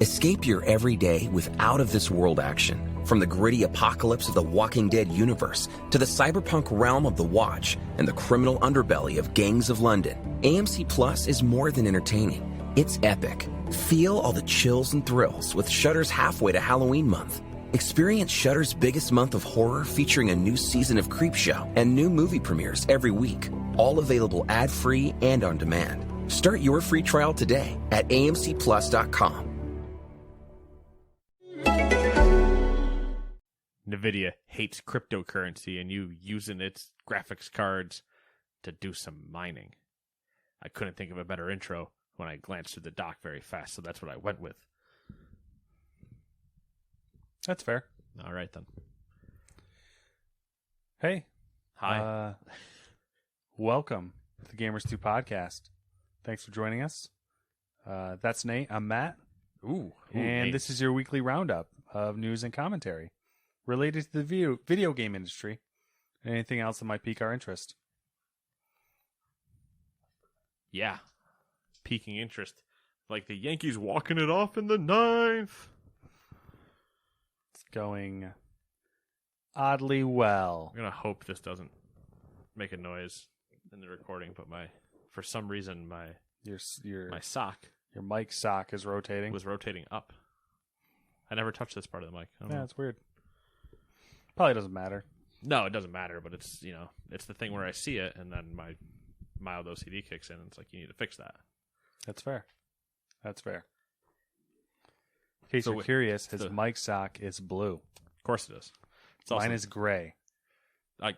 Escape your everyday with out-of-this-world action. From the gritty apocalypse of the Walking Dead universe to the cyberpunk realm of The Watch and the criminal underbelly of Gangs of London, AMC Plus is more than entertaining. It's epic. Feel all the chills and thrills with Shudder's halfway to Halloween month. Experience Shudder's biggest month of horror featuring a new season of Creepshow and new movie premieres every week. All available ad-free and on demand. Start your free trial today at amcplus.com. Nvidia hates cryptocurrency and you using its graphics cards to do some mining. I couldn't think of a better intro when I glanced through the doc very fast, so that's what I went with. That's fair. All right, then. Hey. Hi. Welcome to the Gamers 2 podcast. Thanks for joining us. That's Nate. I'm Matt. Ooh, and Nate. This is your weekly roundup of news and commentary related to the video game industry and anything else that might pique our interest. Yeah. Piquing interest. Like the Yankees walking it off in the ninth. It's going oddly well. I'm going to hope this doesn't make a noise in the recording, but for some reason my sock, your mic sock is rotating. Was rotating up. I never touched this part of the mic. I don't know. It's weird. Probably doesn't matter. No, it doesn't matter, but it's, it's the thing where I see it and then my mild OCD kicks in and it's like, you need to fix that. That's fair. In case you're curious, his mic sock is blue. Of course it is. Mine is gray.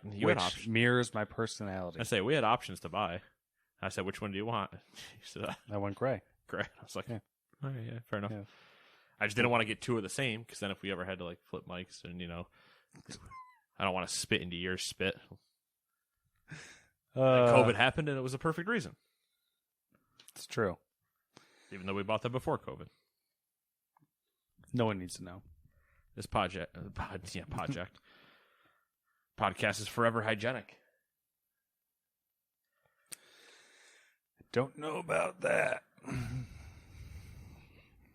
Which mirrors my personality. I say, we had options to buy. I said, which one do you want? He said, I went gray. Gray. I was like, yeah. All right, yeah, fair enough. Yeah. I just didn't want to get two of the same, because then if we ever had to like flip mics and, I don't want to spit into your spit. COVID happened and it was a perfect reason. It's true. Even though we bought them before COVID. No one needs to know. This podcast is forever hygienic. Don't know about that.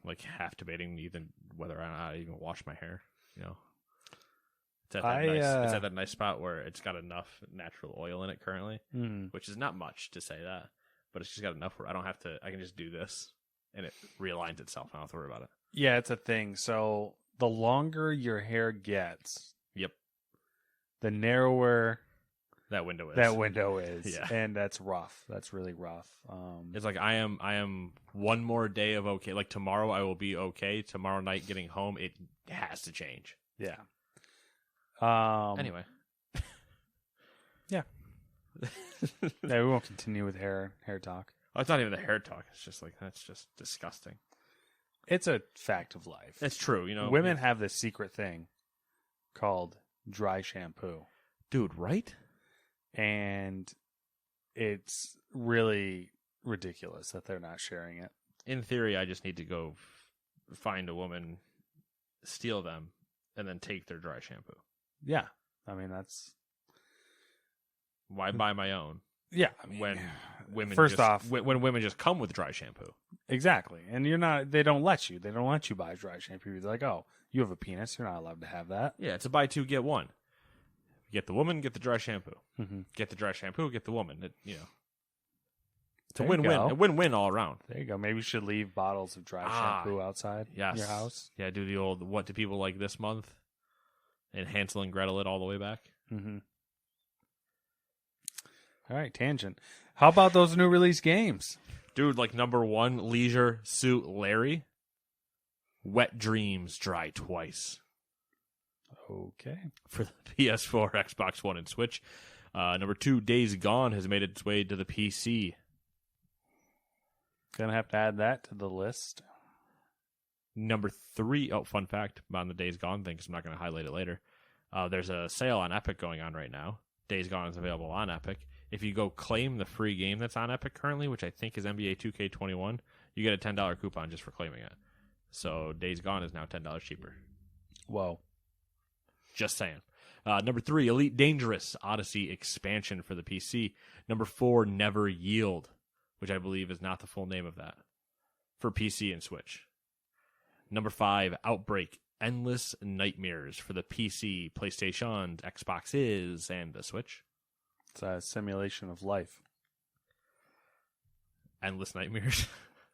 Like half debating even whether or not I even wash my hair. It's at that nice spot where it's got enough natural oil in it currently, which is not much to say that, but it's just got enough where I don't have to. I can just do this, and it realigns itself. I don't have to worry about it. Yeah, it's a thing. So the longer your hair gets, yep, the narrower that window is. Yeah, and that's rough. That's really rough. It's like I am one more day of okay. Like tomorrow, I will be okay. Tomorrow night, getting home, it has to change. Yeah. Anyway. Yeah. Yeah, we won't continue with hair talk. Oh, it's not even the hair talk. It's just like, that's just disgusting. It's a fact of life. It's true. Women have this secret thing called dry shampoo. Dude, right? And it's really ridiculous that they're not sharing it. In theory, I just need to go find a woman, steal them, and then take their dry shampoo. Yeah. I mean, that's... Why buy my own? Yeah. I mean, when women when women just come with dry shampoo. Exactly. And they don't let you. They don't let you buy dry shampoo. They're like, oh, you have a penis. You're not allowed to have that. Yeah, it's a buy two, get one. Get the woman, get the dry shampoo. Mm-hmm. Get the dry shampoo, get the woman. It's a win-win. A win-win all around. There you go. Maybe you should leave bottles of dry shampoo outside your house. Yeah, do the old what do people like this month? And Hansel and Gretel it all the way back. Mm-hmm. All right, tangent. How about those new release games? Dude, like number 1, Leisure Suit Larry. Wet Dreams Dry Twice. Okay. For the PS4, Xbox One, and Switch. Number 2, Days Gone has made its way to the PC. Gonna have to add that to the list. Number 3, fun fact on the Days Gone thing, because I'm not going to highlight it later. There's a sale on Epic going on right now. Days Gone is available on Epic. If you go claim the free game that's on Epic currently, which I think is NBA 2K21, you get a $10 coupon just for claiming it. So Days Gone is now $10 cheaper. Whoa. Just saying. Number 3, Elite Dangerous Odyssey expansion for the PC. Number 4, Never Yield, which I believe is not the full name of that, for PC and Switch. Number 5, Outbreak. Endless Nightmares for the PC, PlayStation, Xboxes, and the Switch. It's a simulation of life. Endless Nightmares.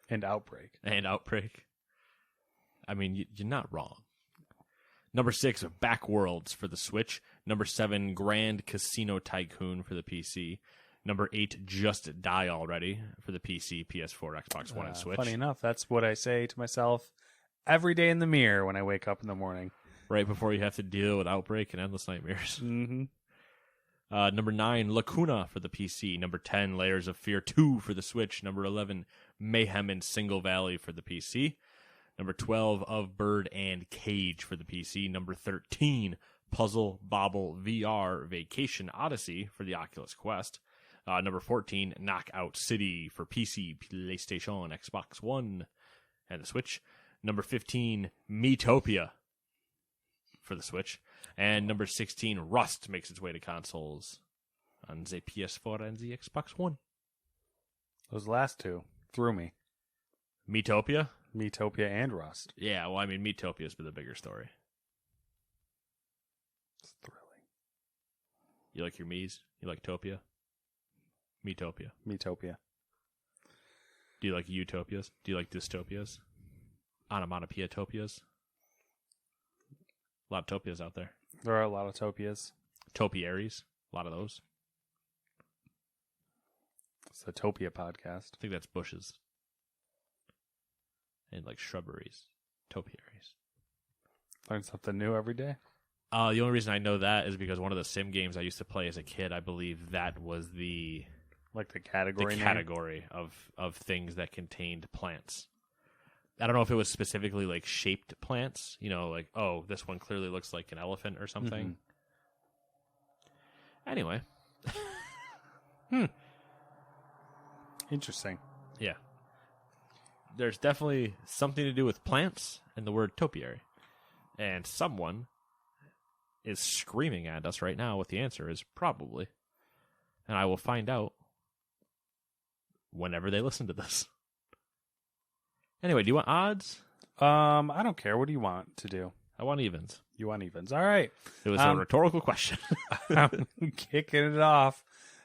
And Outbreak. And Outbreak. I mean, you're not wrong. Number 6, Backworlds for the Switch. Number 7, Grand Casino Tycoon for the PC. Number 8, Just Die Already for the PC, PS4, Xbox One, and Switch. Funny enough, that's what I say to myself every day in the mirror when I wake up in the morning. Right before you have to deal with Outbreak and Endless Nightmares. Mm-hmm. Number 9, Lacuna for the PC. Number 10, Layers of Fear 2 for the Switch. Number 11, Mayhem in Single Valley for the PC. Number 12, Of Bird and Cage for the PC. Number 13, Puzzle Bobble VR Vacation Odyssey for the Oculus Quest. Number 14, Knockout City for PC, PlayStation, Xbox One, and the Switch. Number 15, Miitopia for the Switch. And number 16, Rust makes its way to consoles on the PS4 and the Xbox One. Those last two threw me. Miitopia? Miitopia and Rust. Yeah, well, I mean, Miitopia's been the bigger story. It's thrilling. You like your Miis? You like Topia? Miitopia. Miitopia. Do you like utopias? Do you like dystopias? Onomatopoeia-topias? A lot of topias out there. There are a lot of topias. Topiaries. A lot of those. It's the Topia podcast. I think that's bushes. And like shrubberies. Topiaries. Learn something new every day. The only reason I know that is because one of the sim games I used to play as a kid, I believe that was the Like the category name? category of things that contained plants. I don't know if it was specifically like shaped plants, you know, like, oh, this one clearly looks like an elephant or something. Mm-hmm. Anyway. Interesting. Yeah. There's definitely something to do with plants and the word topiary. And someone is screaming at us right now what the answer is, probably. And I will find out whenever they listen to this. Anyway, do you want odds? I don't care. What do you want to do? I want evens. You want evens. All right. It was a rhetorical question. I'm kicking it off.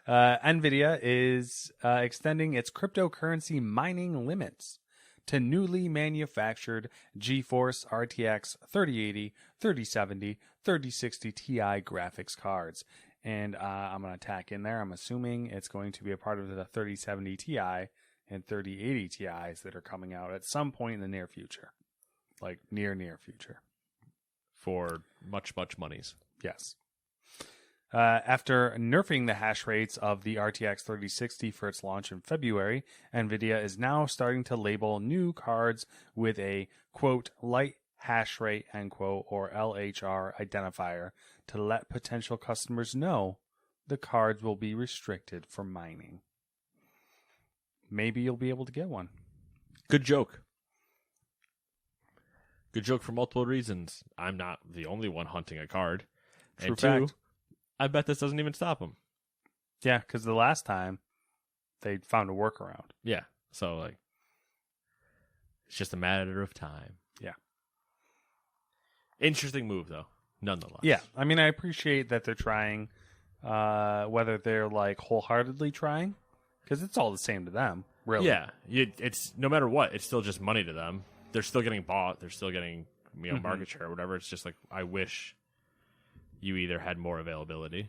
Nvidia is extending its cryptocurrency mining limits to newly manufactured GeForce RTX 3080, 3070, 3060 Ti graphics cards. And I'm going to tack in there. I'm assuming it's going to be a part of the 3070 Ti and 3080 Ti's that are coming out at some point in the near future. Like near future. For much monies. Yes. After nerfing the hash rates of the RTX 3060 for its launch in February, Nvidia is now starting to label new cards with a, quote, light hash rate, end quote, or LHR identifier to let potential customers know the cards will be restricted for mining. Maybe you'll be able to get one. Good joke. Good joke for multiple reasons. I'm not the only one hunting a card. True and fact. 2, I bet this doesn't even stop them. Yeah, because the last time they found a workaround. Yeah, so like, it's just a matter of time. Yeah. Interesting move, though, nonetheless. Yeah, I mean, I appreciate that they're trying, whether they're like wholeheartedly trying, because it's all the same to them, really. Yeah, it's no matter what, it's still just money to them. They're still getting bought. They're still getting market share or whatever. It's just like, I wish you either had more availability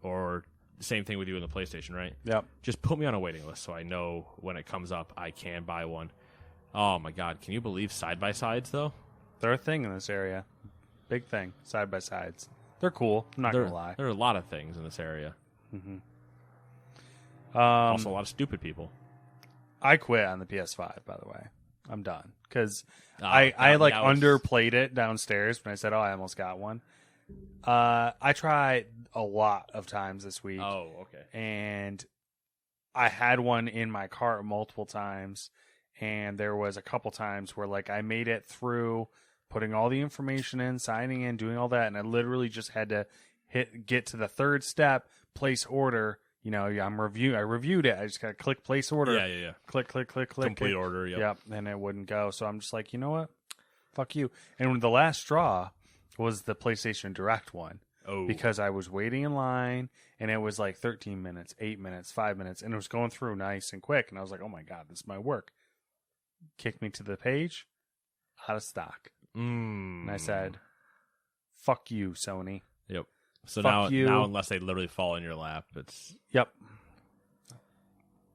or the same thing with you in the PlayStation, right? Yep. Just put me on a waiting list so I know when it comes up I can buy one. Oh, my God. Can you believe side-by-sides, though? They're a thing in this area. Big thing. Side-by-sides. They're cool. I'm not going to lie. There are a lot of things in this area. Mm-hmm. Also, a lot of stupid people. I quit on the PS5, by the way. I'm done. Because Oh, I now it's- underplayed it downstairs when I said, oh, I almost got one. I tried a lot of times this week. Oh, okay. And I had one in my cart multiple times. And there was a couple times where like I made it through putting all the information in, signing in, doing all that. And I literally just had to get to the third step, place order. You know, I reviewed it. I just got to click place order. Yeah. Click. Complete order, yep. Yep. And it wouldn't go. So I'm just like, you know what? fuck you. And the last straw was the PlayStation Direct one. Oh. Because I was waiting in line, and it was like 13 minutes, 8 minutes, 5 minutes, and it was going through nice and quick. And I was like, oh my God, this is my work. Kicked me to the page, out of stock. And I said, fuck you, Sony. Yep. So Fuck now, unless they literally fall in your lap, it's... Yep.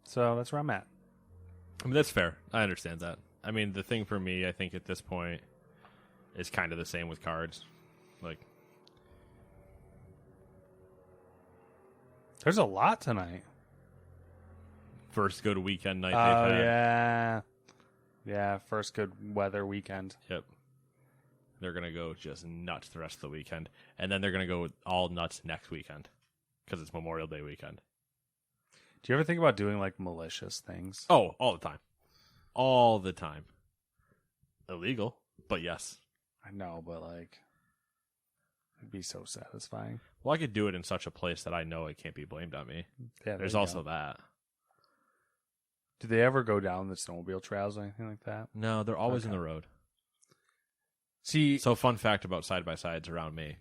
So that's where I'm at. I mean, that's fair. I understand that. I mean, the thing for me, I think at this point, is kind of the same with cards. Like... There's a lot tonight. First good weekend night Oh, they've had. yeah. Yeah, first good weather weekend. Yep. They're going to go just nuts the rest of the weekend. And then they're going to go all nuts next weekend. Because it's Memorial Day weekend. Do you ever think about doing, like, malicious things? Oh, all the time. All the time. Illegal, but yes. I know, but, like, it'd be so satisfying. Well, I could do it in such a place that I know it can't be blamed on me. Yeah, There's also that. Do they ever go down the snowmobile trails or anything like that? No, they're always in the road. See, So, fun fact about side-by-sides around me.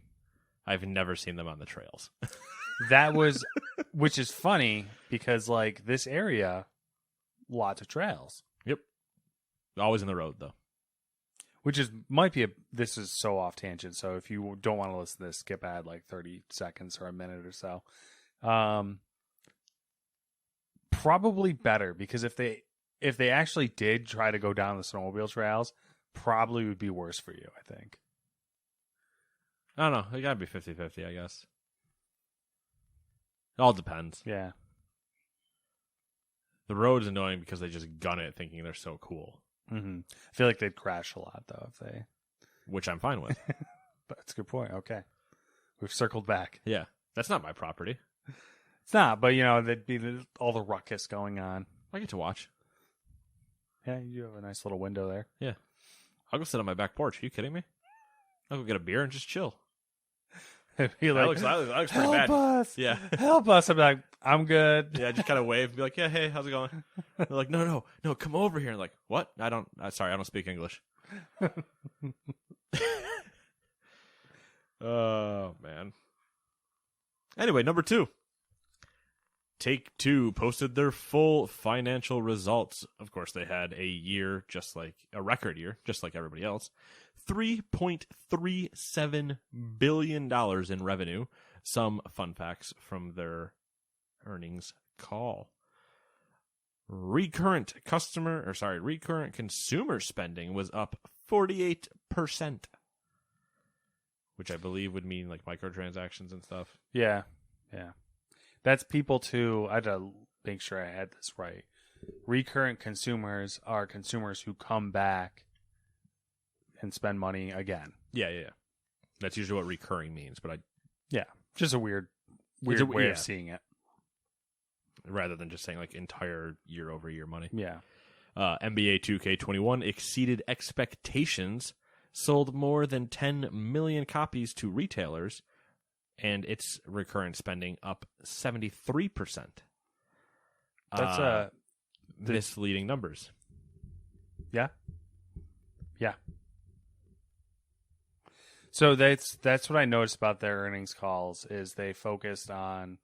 I've never seen them on the trails. that was, which is funny because, like, this area, lots of trails. Yep. Always in the road, though. Which is, this is so off tangent, so if you don't want to listen to this, skip ahead like 30 seconds or a minute or so. Probably better, because if they actually did try to go down the snowmobile trails, probably would be worse for you, I think. I don't know. It gotta be 50-50, I guess. It all depends. Yeah. The road's annoying because they just gun it thinking they're so cool. Mm-hmm. I feel like they'd crash a lot, though, if they... Which I'm fine with. That's a good point. Okay. We've circled back. Yeah. That's not my property. It's not, but, you know, there'd be all the ruckus going on. I get to watch. Yeah, you have a nice little window there. Yeah. I'll go sit on my back porch. Are you kidding me? I'll go get a beer and just chill. Be like, that looks pretty help bad. us! Yeah. Help us! I'm like, I'm good. Yeah, just kind of wave and be like, yeah, hey, how's it going? They're like, no, come over here. And like, what? Sorry, I don't speak English. Oh, man. Anyway, number 2. Take-Two posted their full financial results. Of course, they had a record year, just like everybody else. $3.37 billion in revenue. Some fun facts from their earnings call. Recurrent consumer spending was up 48%, which I believe would mean like microtransactions and stuff. Yeah. That's people too. I had to make sure I had this right. Recurrent consumers are consumers who come back and spend money again. Yeah. That's usually what recurring means, but just a weird way of seeing it. Rather than just saying like entire year-over-year money. Yeah. NBA 2K21 exceeded expectations, sold more than 10 million copies to retailers, and its recurrent spending up 73%. That's misleading numbers. Yeah. So that's what I noticed about their earnings calls is they focused on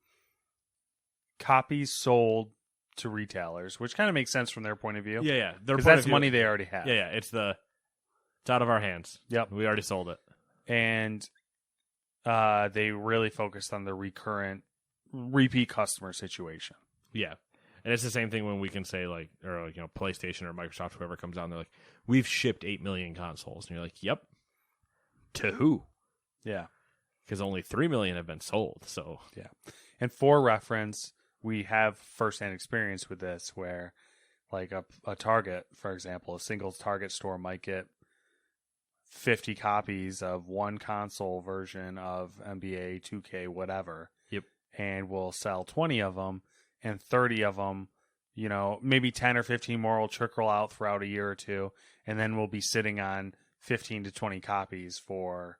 copies sold to retailers, which kind of makes sense from their point of view. Yeah. Because that's money they already have. Yeah. It's out of our hands. Yep. We already sold it. And they really focused on the repeat customer situation. Yeah. And it's the same thing when we can say PlayStation or Microsoft, whoever comes out, and they're like, we've shipped 8 million consoles. And you're like, yep. To who? Yeah. Because only 3 million have been sold. So yeah. And for reference, we have firsthand experience with this where like a Target, for example, a single Target store might get 50 copies of one console version of NBA 2K, whatever. Yep. And we'll sell 20 of them, and 30 of them, maybe 10 or 15 more will trickle out throughout a year or two, and then we'll be sitting on 15 to 20 copies for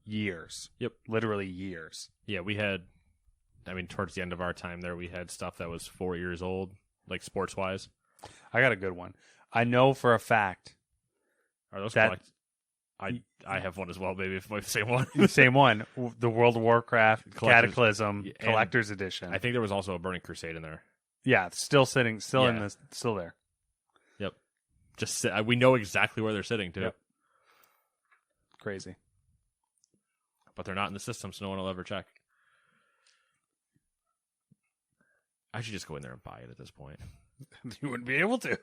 years. Yep. Literally years. Yeah, we had, towards the end of our time there, we had stuff that was 4 years old, like sports-wise. I got a good one. I know for a fact Are those That- collect? I have one as well, maybe if my same one. Same one. The World of Warcraft Collector's- Cataclysm and Collector's Edition. I think there was also a Burning Crusade in there. Yeah, it's still sitting, still in Yeah. this, still there. Yep. We know exactly where they're sitting too, Yep. Crazy. but they're not in the system, so no one will ever check. I should just go in there and buy it at this point. You wouldn't be able to.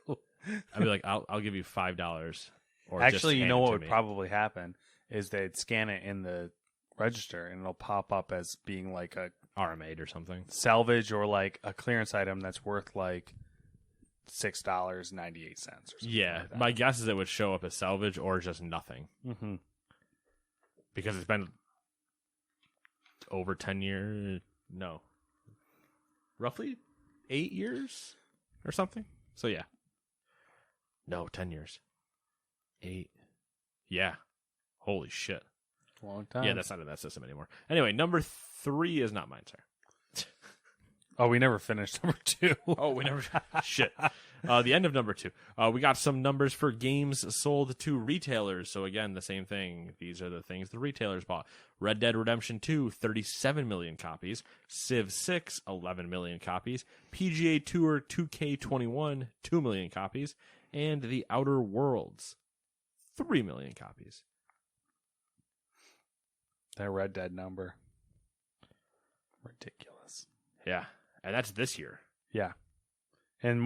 I'd be like, I'll give you $5. Or Actually, just you hand know it what to would me. probably happen is they'd scan it in the register and it'll pop up as being like a RMA'd or something. salvage or like a clearance item that's worth like $6.98 or something. Yeah, like that. my guess is it would show up as salvage or just nothing Mm-hmm. because it's been over 10 years. No, roughly 8 years or something. So yeah, no, 10 years, 8. Yeah, holy shit. Long time. Yeah, that's not in that system anymore. Anyway, number 3 is not mine, sir. Oh, we never finished number 2. Oh, we never. Shit. The end of number 2. We got some numbers for games sold to retailers. So, again, the same thing. These are the things the retailers bought. Red Dead Redemption 2, 37 million copies. Civ 6, 11 million copies. PGA Tour 2K21, 2 million copies. And The Outer Worlds, 3 million copies. That Red Dead number. Ridiculous. Yeah. And that's this year. Yeah. And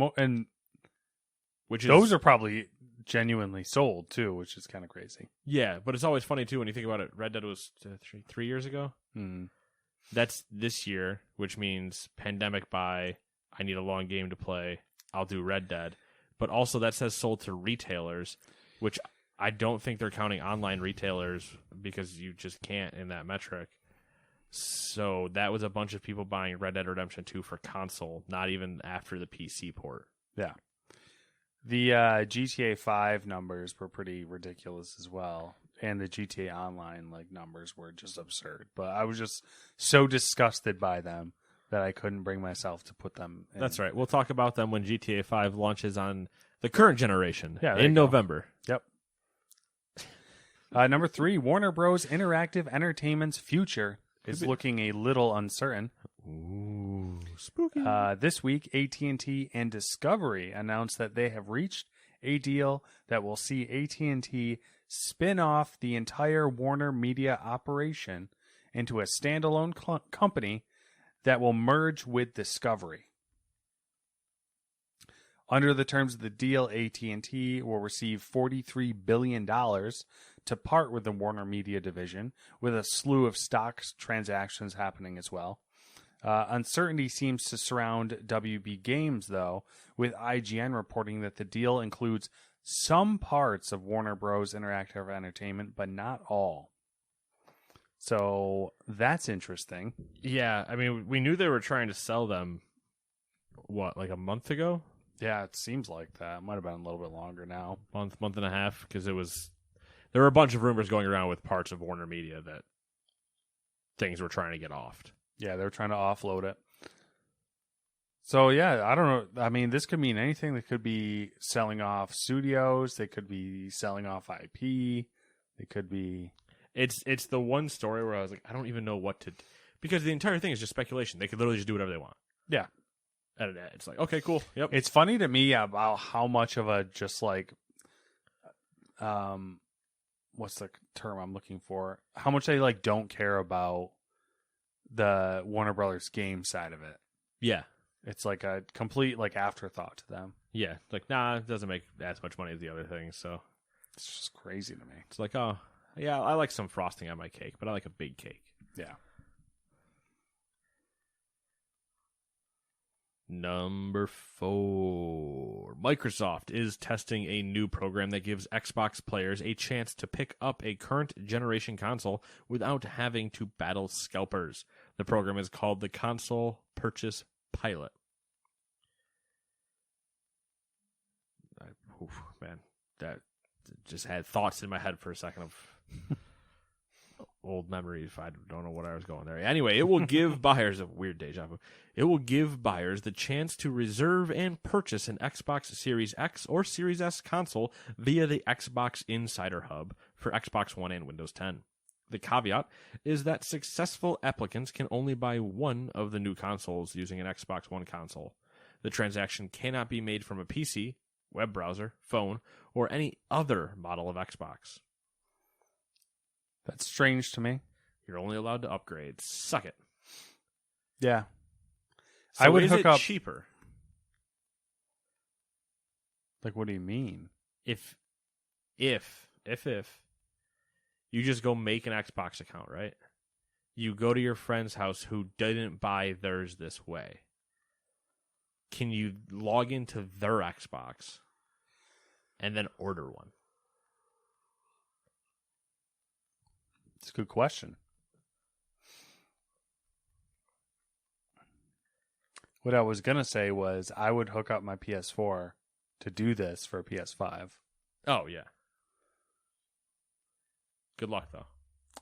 Which is, those are probably genuinely sold too, which is kind of crazy. Yeah, but it's always funny, too, when you think about it. Red Dead was 3 years ago. Mm. That's this year, which means pandemic buy. I need a long game to play. I'll do Red Dead. But also that says sold to retailers, which I don't think they're counting online retailers because you just can't in that metric. So that was a bunch of people buying Red Dead Redemption 2 for console, not even after the PC port. Yeah. The GTA 5 numbers were pretty ridiculous as well. And the GTA Online numbers were just absurd. But I was just so disgusted by them that I couldn't bring myself to put them in. That's right. We'll talk about them when GTA 5 launches on the current generation Yeah, there in you go. November. Yep. Number 3, Warner Bros. Interactive Entertainment's future is looking a little uncertain. Ooh, spooky. This week, AT&T and Discovery announced that they have reached a deal that will see AT&T spin off the entire Warner Media operation into a standalone company that will merge with Discovery. Under the terms of the deal, AT&T will receive $43 billion to part with the Warner Media division, with a slew of stock transactions happening as well. Uncertainty seems to surround WB Games, though, with IGN reporting that the deal includes some parts of Warner Bros. Interactive Entertainment, but not all. So that's interesting. Yeah, I mean, we knew they were trying to sell them, what, like a month ago? Yeah, it seems like that. It might have been a little bit longer now. Month and a half, because there were a bunch of rumors going around with parts of Warner Media that things were trying to get offed. Yeah, they're trying to offload it. So, yeah, I don't know. I mean, this could mean anything. They could be selling off studios. They could be selling off IP. They could be... It's the one story where I was like, I don't even know what to... Because the entire thing is just speculation. They could literally just do whatever they want. Yeah. And it's like, okay, cool. Yep. It's funny to me about how much of a just like... what's the term I'm looking for? How much they don't care about the Warner Brothers game side of it. Yeah. It's like a complete afterthought to them. Yeah. Like, nah, it doesn't make as much money as the other things, so... It's just crazy to me. It's like, oh, yeah, I like some frosting on my cake, but I like a big cake. Yeah. Number 4. Microsoft is testing a new program that gives Xbox players a chance to pick up a current generation console without having to battle scalpers. The program is called the Console Purchase Pilot. Man, that just had thoughts in my head for a second of old memories. I don't know what I was going there. Anyway, it will give buyers a weird deja vu. It will give buyers the chance to reserve and purchase an Xbox Series X or Series S console via the Xbox Insider Hub for Xbox One and Windows 10. The caveat is that successful applicants can only buy one of the new consoles using an Xbox One console. The transaction cannot be made from a PC, web browser, phone, or any other model of Xbox. That's strange to me. You're only allowed to upgrade. Suck it. Yeah. So I would is hook it up cheaper Like, what do you mean? if you just go make an Xbox account, right? You go to your friend's house who didn't buy theirs this way. Can you log into their Xbox and then order one? It's a good question. What I was going to say was I would hook up my PS4 to do this for a PS5. Oh, yeah. Good luck, though.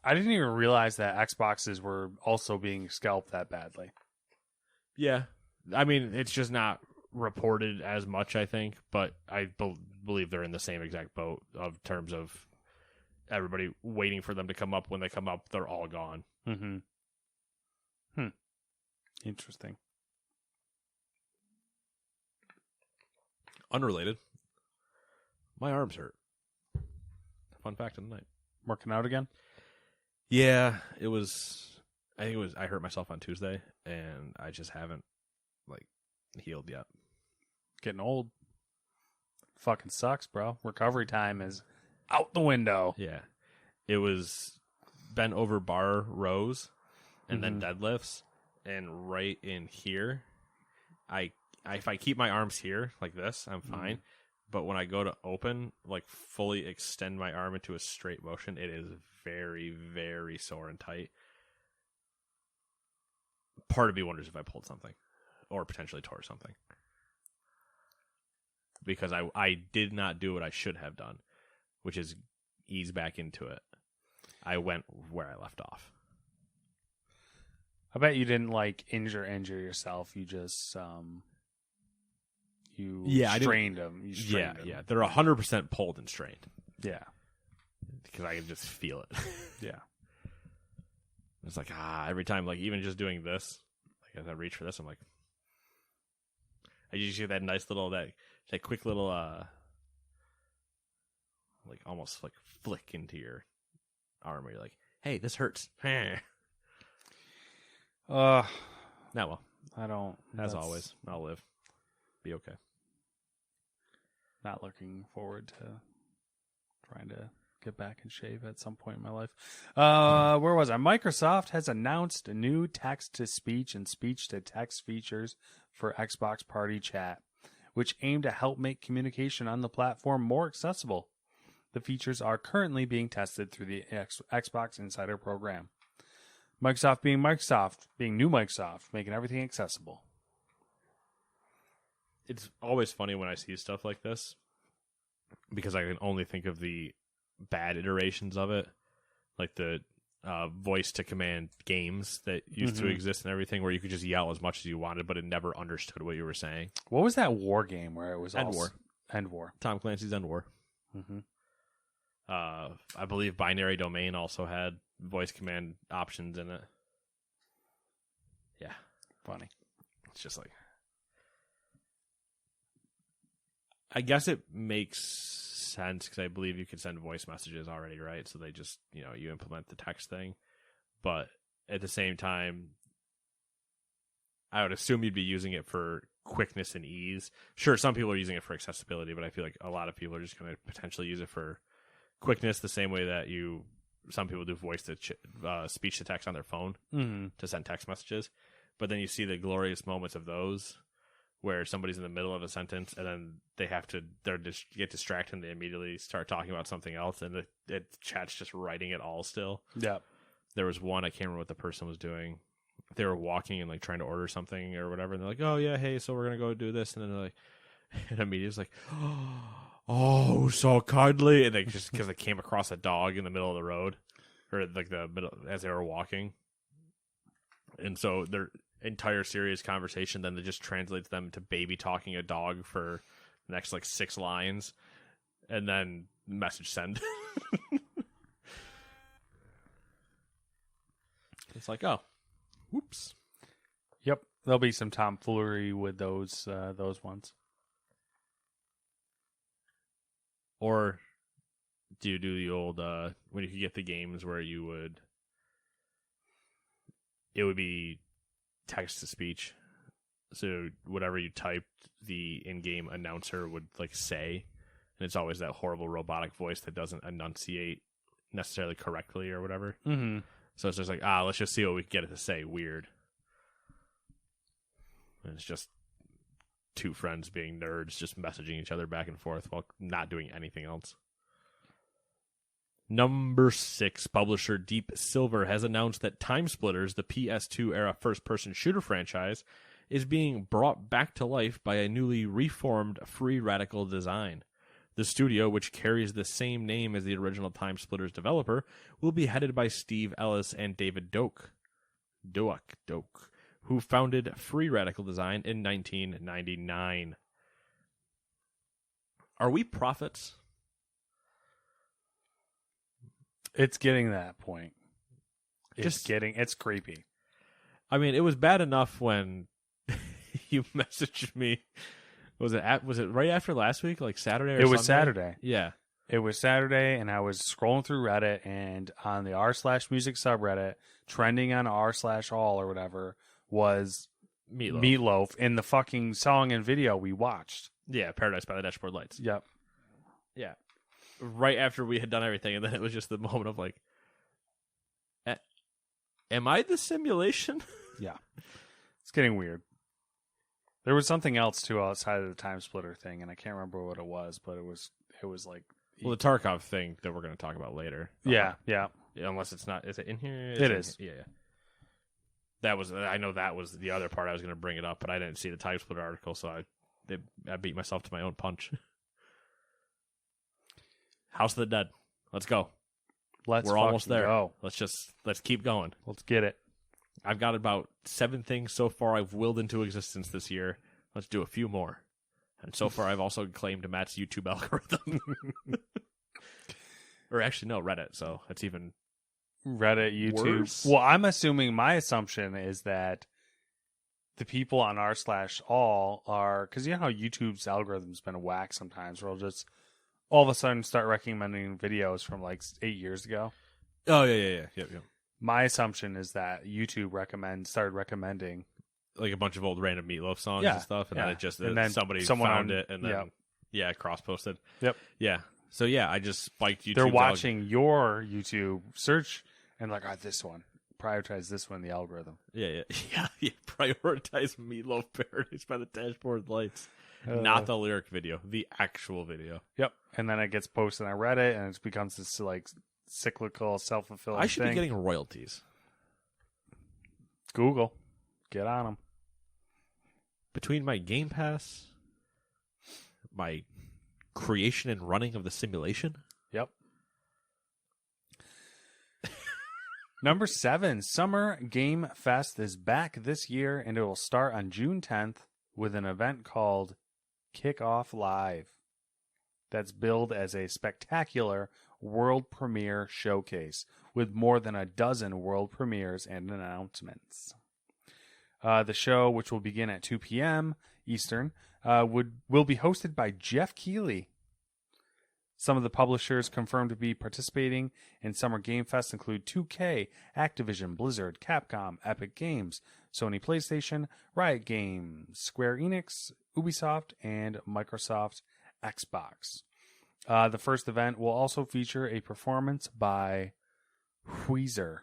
I didn't even realize that Xboxes were also being scalped that badly. Yeah. I mean, it's just not reported as much, I think, but I believe they're in the same exact boat of terms of everybody waiting for them to come up. When they come up, they're all gone. Mm-hmm. Interesting. Unrelated. My arms hurt. Fun fact of the night. Working out again? Yeah, it was. I hurt myself on Tuesday, and I just haven't healed yet. Getting old. Fucking sucks, bro. Recovery time is out the window. Yeah, it was bent over bar rows, and then deadlifts, and right in here, if I keep my arms here like this, I'm fine. But when I go to open, fully extend my arm into a straight motion, it is very, very sore and tight. Part of me wonders if I pulled something or potentially tore something. Because I did not do what I should have done, which is ease back into it. I went where I left off. I bet you didn't injure yourself. You just strained them. You strained them. Yeah. They're 100% pulled and strained. Yeah. Because I can just feel it. Yeah. It's every time, even just doing this, as I reach for this, I'm like, I usually get that nice little, that quick little, almost flick into your arm where you're like, hey, this hurts. Now, well. I don't. As always, I'll live. Be okay. Not looking forward to trying to get back in shape at some point in my life. Where was I? Microsoft has announced new text-to-speech and speech-to-text features for Xbox Party Chat, which aim to help make communication on the platform more accessible. The features are currently being tested through the Xbox Insider program. Microsoft being new Microsoft, making everything accessible. It's always funny when I see stuff like this because I can only think of the bad iterations of it, like the voice to command games that used to exist and everything, where you could just yell as much as you wanted, but it never understood what you were saying. What was that war game where it was End War? End War. Tom Clancy's End War. I believe Binary Domain also had voice command options in it. Yeah, funny. It's just I guess it makes sense because I believe you can send voice messages already, right? So they just, you implement the text thing. But at the same time, I would assume you'd be using it for quickness and ease. Sure, some people are using it for accessibility, but I feel like a lot of people are just going to potentially use it for quickness the same way that some people do voice to speech to text on their phone to send text messages. But then you see the glorious moments of those where somebody's in the middle of a sentence and then they get distracted and they immediately start talking about something else, and the chat's just writing it all still. Yeah. There was one, I can't remember what the person was doing. They were walking and trying to order something or whatever, and they're like, oh yeah, hey, so we're gonna go do this, and then they're like, and immediately it's like, oh, so cuddly, and they just because they came across a dog in the middle of the road. or like the middle as they were walking, and so their entire serious conversation then it just translates them to baby talking a dog for the next like 6 lines, and then message send. It's like, oh, whoops. Yep, there'll be some tomfoolery with those ones. Or do you do the old when you could get the games where it would be text to speech, so whatever you typed, the in-game announcer would like say, and it's always that horrible robotic voice that doesn't enunciate necessarily correctly or whatever. Mm-hmm. So it's just like, let's just see what we can get it to say. Weird. And it's just two friends being nerds just messaging each other back and forth while not doing anything else. Number 6, publisher Deep Silver has announced that Time Splitters, the PS2 era first-person shooter franchise, is being brought back to life by a newly reformed Free Radical design. The studio, which carries the same name as the original Time Splitters developer, will be headed by Steve Ellis and David Doak, who founded Free Radical Design in 1999. Are we prophets? It's getting to that point. It's creepy. I mean, it was bad enough when you messaged me. Was it right after last week, like Saturday or Sunday? It was Saturday. Yeah. It was Saturday, and I was scrolling through Reddit, and on the r/music subreddit, trending on r/all or whatever, was Meatloaf in the fucking song and video we watched. Yeah, Paradise by the Dashboard Lights. Yep. Yeah. Right after we had done everything, and then it was just the moment of like, am I the simulation? Yeah. It's getting weird. There was something else too outside of the Time Splitter thing, and I can't remember what it was, but it was like, well, the Tarkov thing that we're going to talk about later. Yeah. Unless it's not, is it in here? It is. Yeah. I know that was the other part I was going to bring it up, but I didn't see the Time Splitter article, so I beat myself to my own punch. House of the Dead. Let's go. We're almost there. Go. Let's keep going. Let's get it. I've got about 7 things so far I've willed into existence this year. Let's do a few more. And so far I've also claimed Matt's YouTube algorithm. Or actually, no, Reddit. So it's even Reddit, YouTube. Worse? Well, I'm assuming my assumption is that the people on r/all are, because you know how YouTube's algorithm's been whack sometimes, where it'll just all of a sudden start recommending videos from like 8 years ago. Oh, yeah. Yep. My assumption is that YouTube started recommending like a bunch of old random Meatloaf songs and stuff, and then it just someone found it and then cross posted. Yep. Yeah. So yeah, I just spiked YouTube. They're watching your YouTube search and like, this one. Prioritize this one in the algorithm. Yeah. Prioritize Meatloaf Paradise by the Dashboard Lights. Not the lyric video, the actual video. Yep. And then it gets posted on Reddit, and it becomes this like cyclical, self-fulfilling I should thing. be getting royalties. Google. Get on them. Between my Game Pass, my creation and running of the simulation. Yep. Number 7, Summer Game Fest is back this year, and it will start on June 10th with an event called Kickoff Live. That's billed as a spectacular world premiere showcase with more than a dozen world premieres and announcements. The show, which will begin at 2 p.m. Eastern, will be hosted by Jeff Keighley. Some of the publishers confirmed to be participating in Summer Game Fest include 2K, Activision, Blizzard, Capcom, Epic Games, Sony PlayStation, Riot Games, Square Enix, Ubisoft, and Microsoft Xbox. The first event will also feature a performance by Weezer.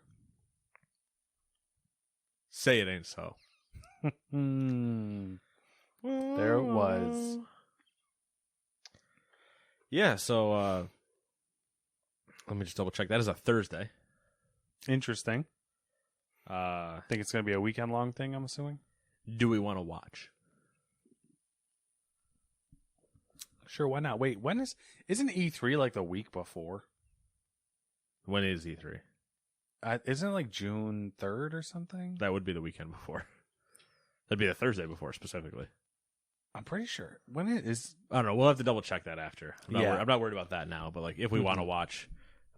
Say it ain't so. There it was. Yeah, so let me just double check. That is a Thursday. Interesting. I think it's going to be a weekend-long thing, I'm assuming. Do we want to watch? Sure, why not? Wait, isn't E3 like the week before? When is E3? Isn't it like June 3rd or something? That would be the weekend before. That'd be the Thursday before, specifically. I'm pretty sure. When it is... I don't know. We'll have to double check that after. Yeah. I'm not worried about that now, but like if we want to watch,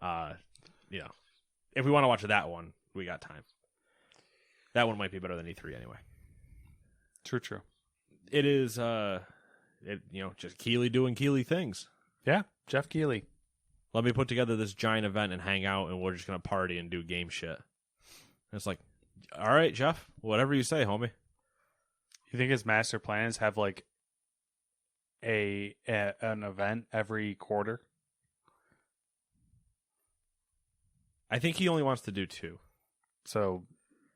if we want to watch that one, we got time. That one might be better than E3 anyway. True. It is, just Keighley doing Keighley things. Yeah, Jeff Keighley. Let me put together this giant event and hang out, and we're just going to party and do game shit. And it's like, all right, Jeff, whatever you say, homie. You think his master plans have like an event every quarter? I think he only wants to do 2. So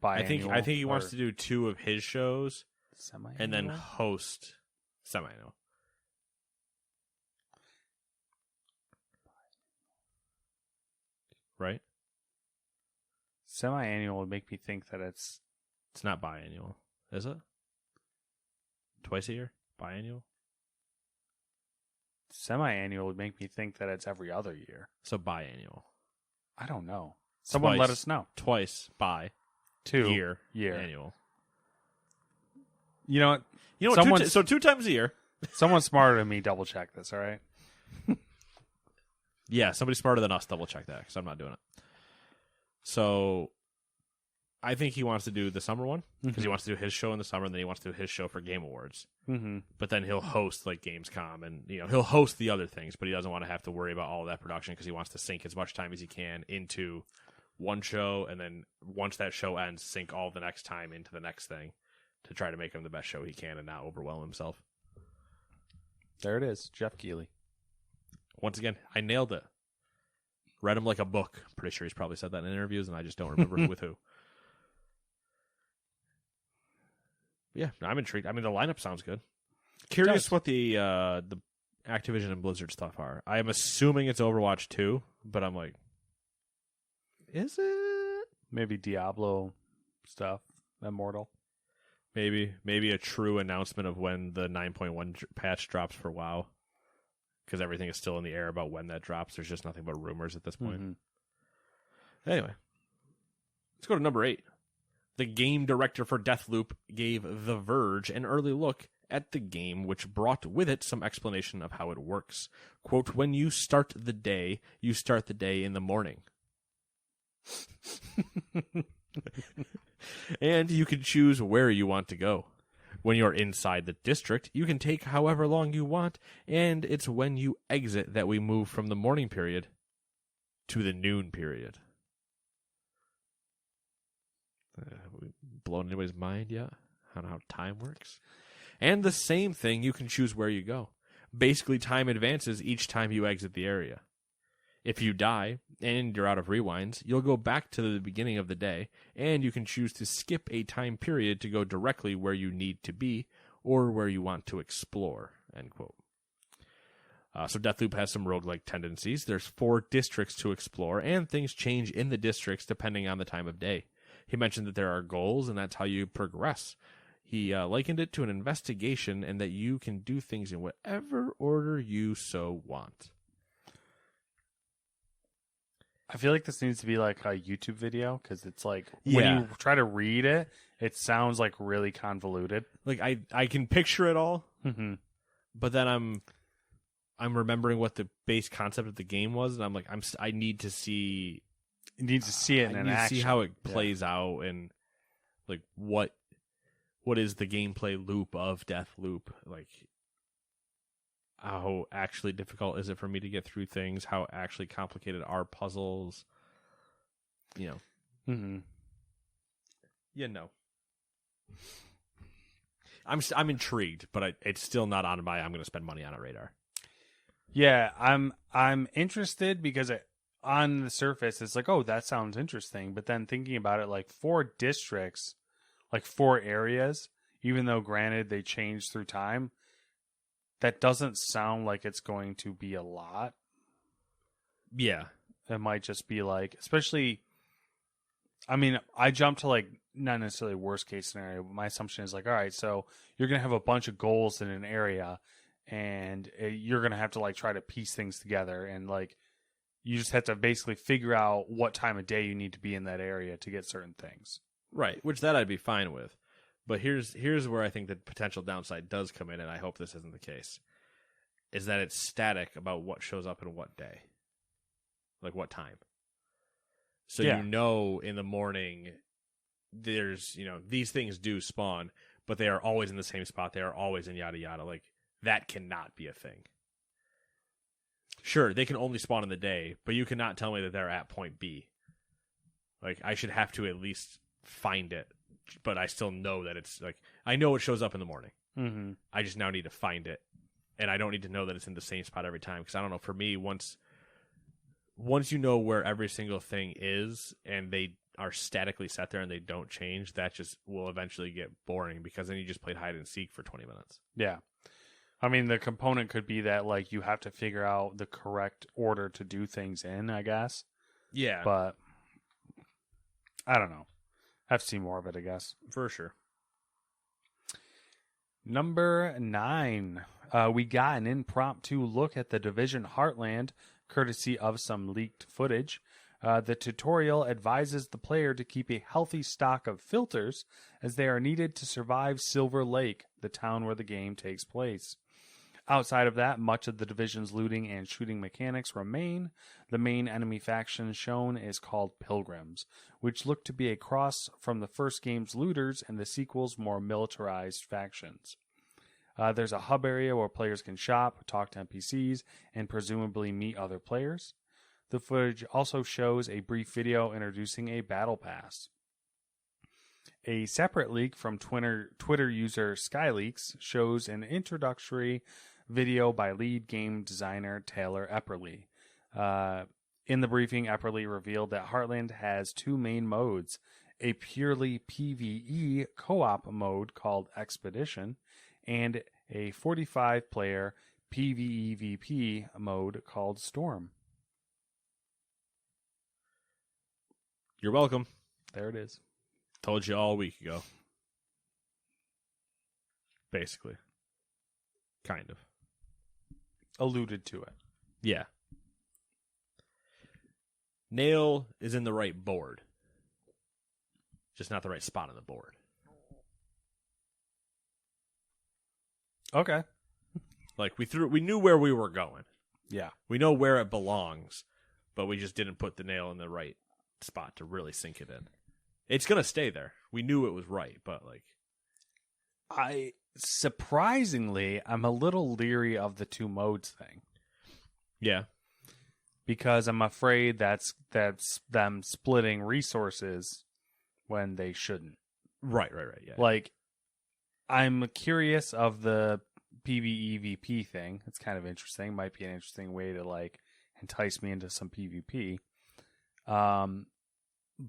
biannual. I think he wants to do 2 of his shows semi-annual? and then host semi-annual. Right? Semi-annual would make me think that it's not biannual, is it? Twice a year? Biannual? Semi-annual would make me think that it's every other year. So biannual. I don't know. Someone let us know. Twice bi. 2 year. Annual. You know what? So 2 times a year. Someone smarter than me double check this, all right? Yeah, somebody smarter than us double check that because I'm not doing it. So I think he wants to do the summer one because he wants to do his show in the summer, and then he wants to do his show for Game Awards. Mm-hmm. But then he'll host like Gamescom, and he'll host the other things, but he doesn't want to have to worry about all of that production because he wants to sink as much time as he can into one show, and then once that show ends, sink all the next time into the next thing to try to make him the best show he can and not overwhelm himself. There it is, Jeff Keighley. Once again, I nailed it. Read him like a book. Pretty sure he's probably said that in interviews, and I just don't remember with who. Yeah, I'm intrigued. I mean, the lineup sounds good. Curious what the Activision and Blizzard stuff are. I am assuming it's Overwatch 2, but I'm like, is it? Maybe Diablo stuff, Immortal. Maybe a true announcement of when the 9.1 patch drops for WoW. Because everything is still in the air about when that drops. There's just nothing but rumors at this point. Mm-hmm. Anyway, let's go to number 8. The game director for Deathloop gave The Verge an early look at the game, which brought with it some explanation of how it works. Quote, when you start the day in the morning. And you can choose where you want to go. When you're inside the district, you can take however long you want, and it's when you exit that we move from the morning period to the noon period. Have we blown anybody's mind yet on how time works? And the same thing, you can choose where you go. Basically, time advances each time you exit the area. If you die and you're out of rewinds, you'll go back to the beginning of the day, and you can choose to skip a time period to go directly where you need to be or where you want to explore, end quote. So Deathloop has some roguelike tendencies. There's 4 districts to explore, and things change in the districts depending on the time of day. He mentioned that there are goals, and that's how you progress. He likened it to an investigation and that you can do things in whatever order you so want. I feel like this needs to be like a YouTube video because it's like when you try to read it, it sounds like really convoluted. Like I can picture it all, but then I'm remembering what the base concept of the game was, and I'm like I need to see. You need to see it in action. See how it plays out, and like what is the gameplay loop of Deathloop? Like how actually difficult is it for me to get through things? How actually complicated are puzzles? I'm intrigued, but it's still not on my I'm going to spend money on it radar. Yeah, I'm interested because on the surface it's like, oh, that sounds interesting, but then thinking about it, like 4 districts, like 4 areas, even though granted they change through time, that doesn't sound like it's going to be a lot. Yeah. It might just be like, especially, I mean, I jumped to like, not necessarily worst case scenario, but my assumption is like, all right, so you're going to have a bunch of goals in an area, and you're going to have to like try to piece things together. And like, You just have to basically figure out what time of day you need to be in that area to get certain things. Right, which that I'd be fine with. But here's where I think the potential downside does come in, and I hope this isn't the case, is that it's static about what shows up in what day. Like what time. So Yeah. you know in the morning there's, these things do spawn, but they are always in the same spot. They are always in yada yada. Like, that cannot be a thing. Sure, they can only spawn in the day, but you cannot tell me that they're at point B. Like, I should have to at least find it, but I still know that it's, like, I know it shows up in the morning. Mm-hmm. I just now need to find it, and I don't need to know that it's in the same spot every time, because I don't know, for me, once you know where every single thing is, and they are statically set there and they don't change, that just will eventually get boring, because then you just played hide and seek for 20 minutes. Yeah. I mean, the component could be that, like, you have to figure out the correct order to do things in, I guess. Yeah. But I don't know. I have to see more of it, I guess. For sure. Number 9. We got an impromptu look at the Division Heartland, courtesy of some leaked footage. The tutorial advises the player to keep a healthy stock of filters, as they are needed to survive Silver Lake, the town where the game takes place. Outside of that, much of the Division's looting and shooting mechanics remain. The main enemy faction shown is called Pilgrims, which look to be a cross from the first game's looters and the sequel's more militarized factions. There's a hub area where players can shop, talk to NPCs, and presumably meet other players. The footage also shows a brief video introducing a battle pass. A separate leak from Twitter user SkyLeaks shows an introductory video by lead game designer Taylor Epperly. In the briefing, Epperly revealed that Heartland has 2 main modes, a purely PvE co-op mode called Expedition, and a 45-player PvEVP mode called Storm. You're welcome. There it is. Told you all a week ago. Basically. Kind of. Alluded to it. Yeah. Nail is in the right board. Just not the right spot on the board. Okay. Like, we knew where we were going. Yeah. We know where it belongs, but we just didn't put the nail in the right spot to really sink it in. It's going to stay there. We knew it was right, but like... I'm a little leery of the 2 modes thing. Yeah. Because I'm afraid that's them splitting resources when they shouldn't. Right, yeah. Like, I'm curious of the PvEVP thing. It's kind of interesting. Might be an interesting way to, like, entice me into some PvP.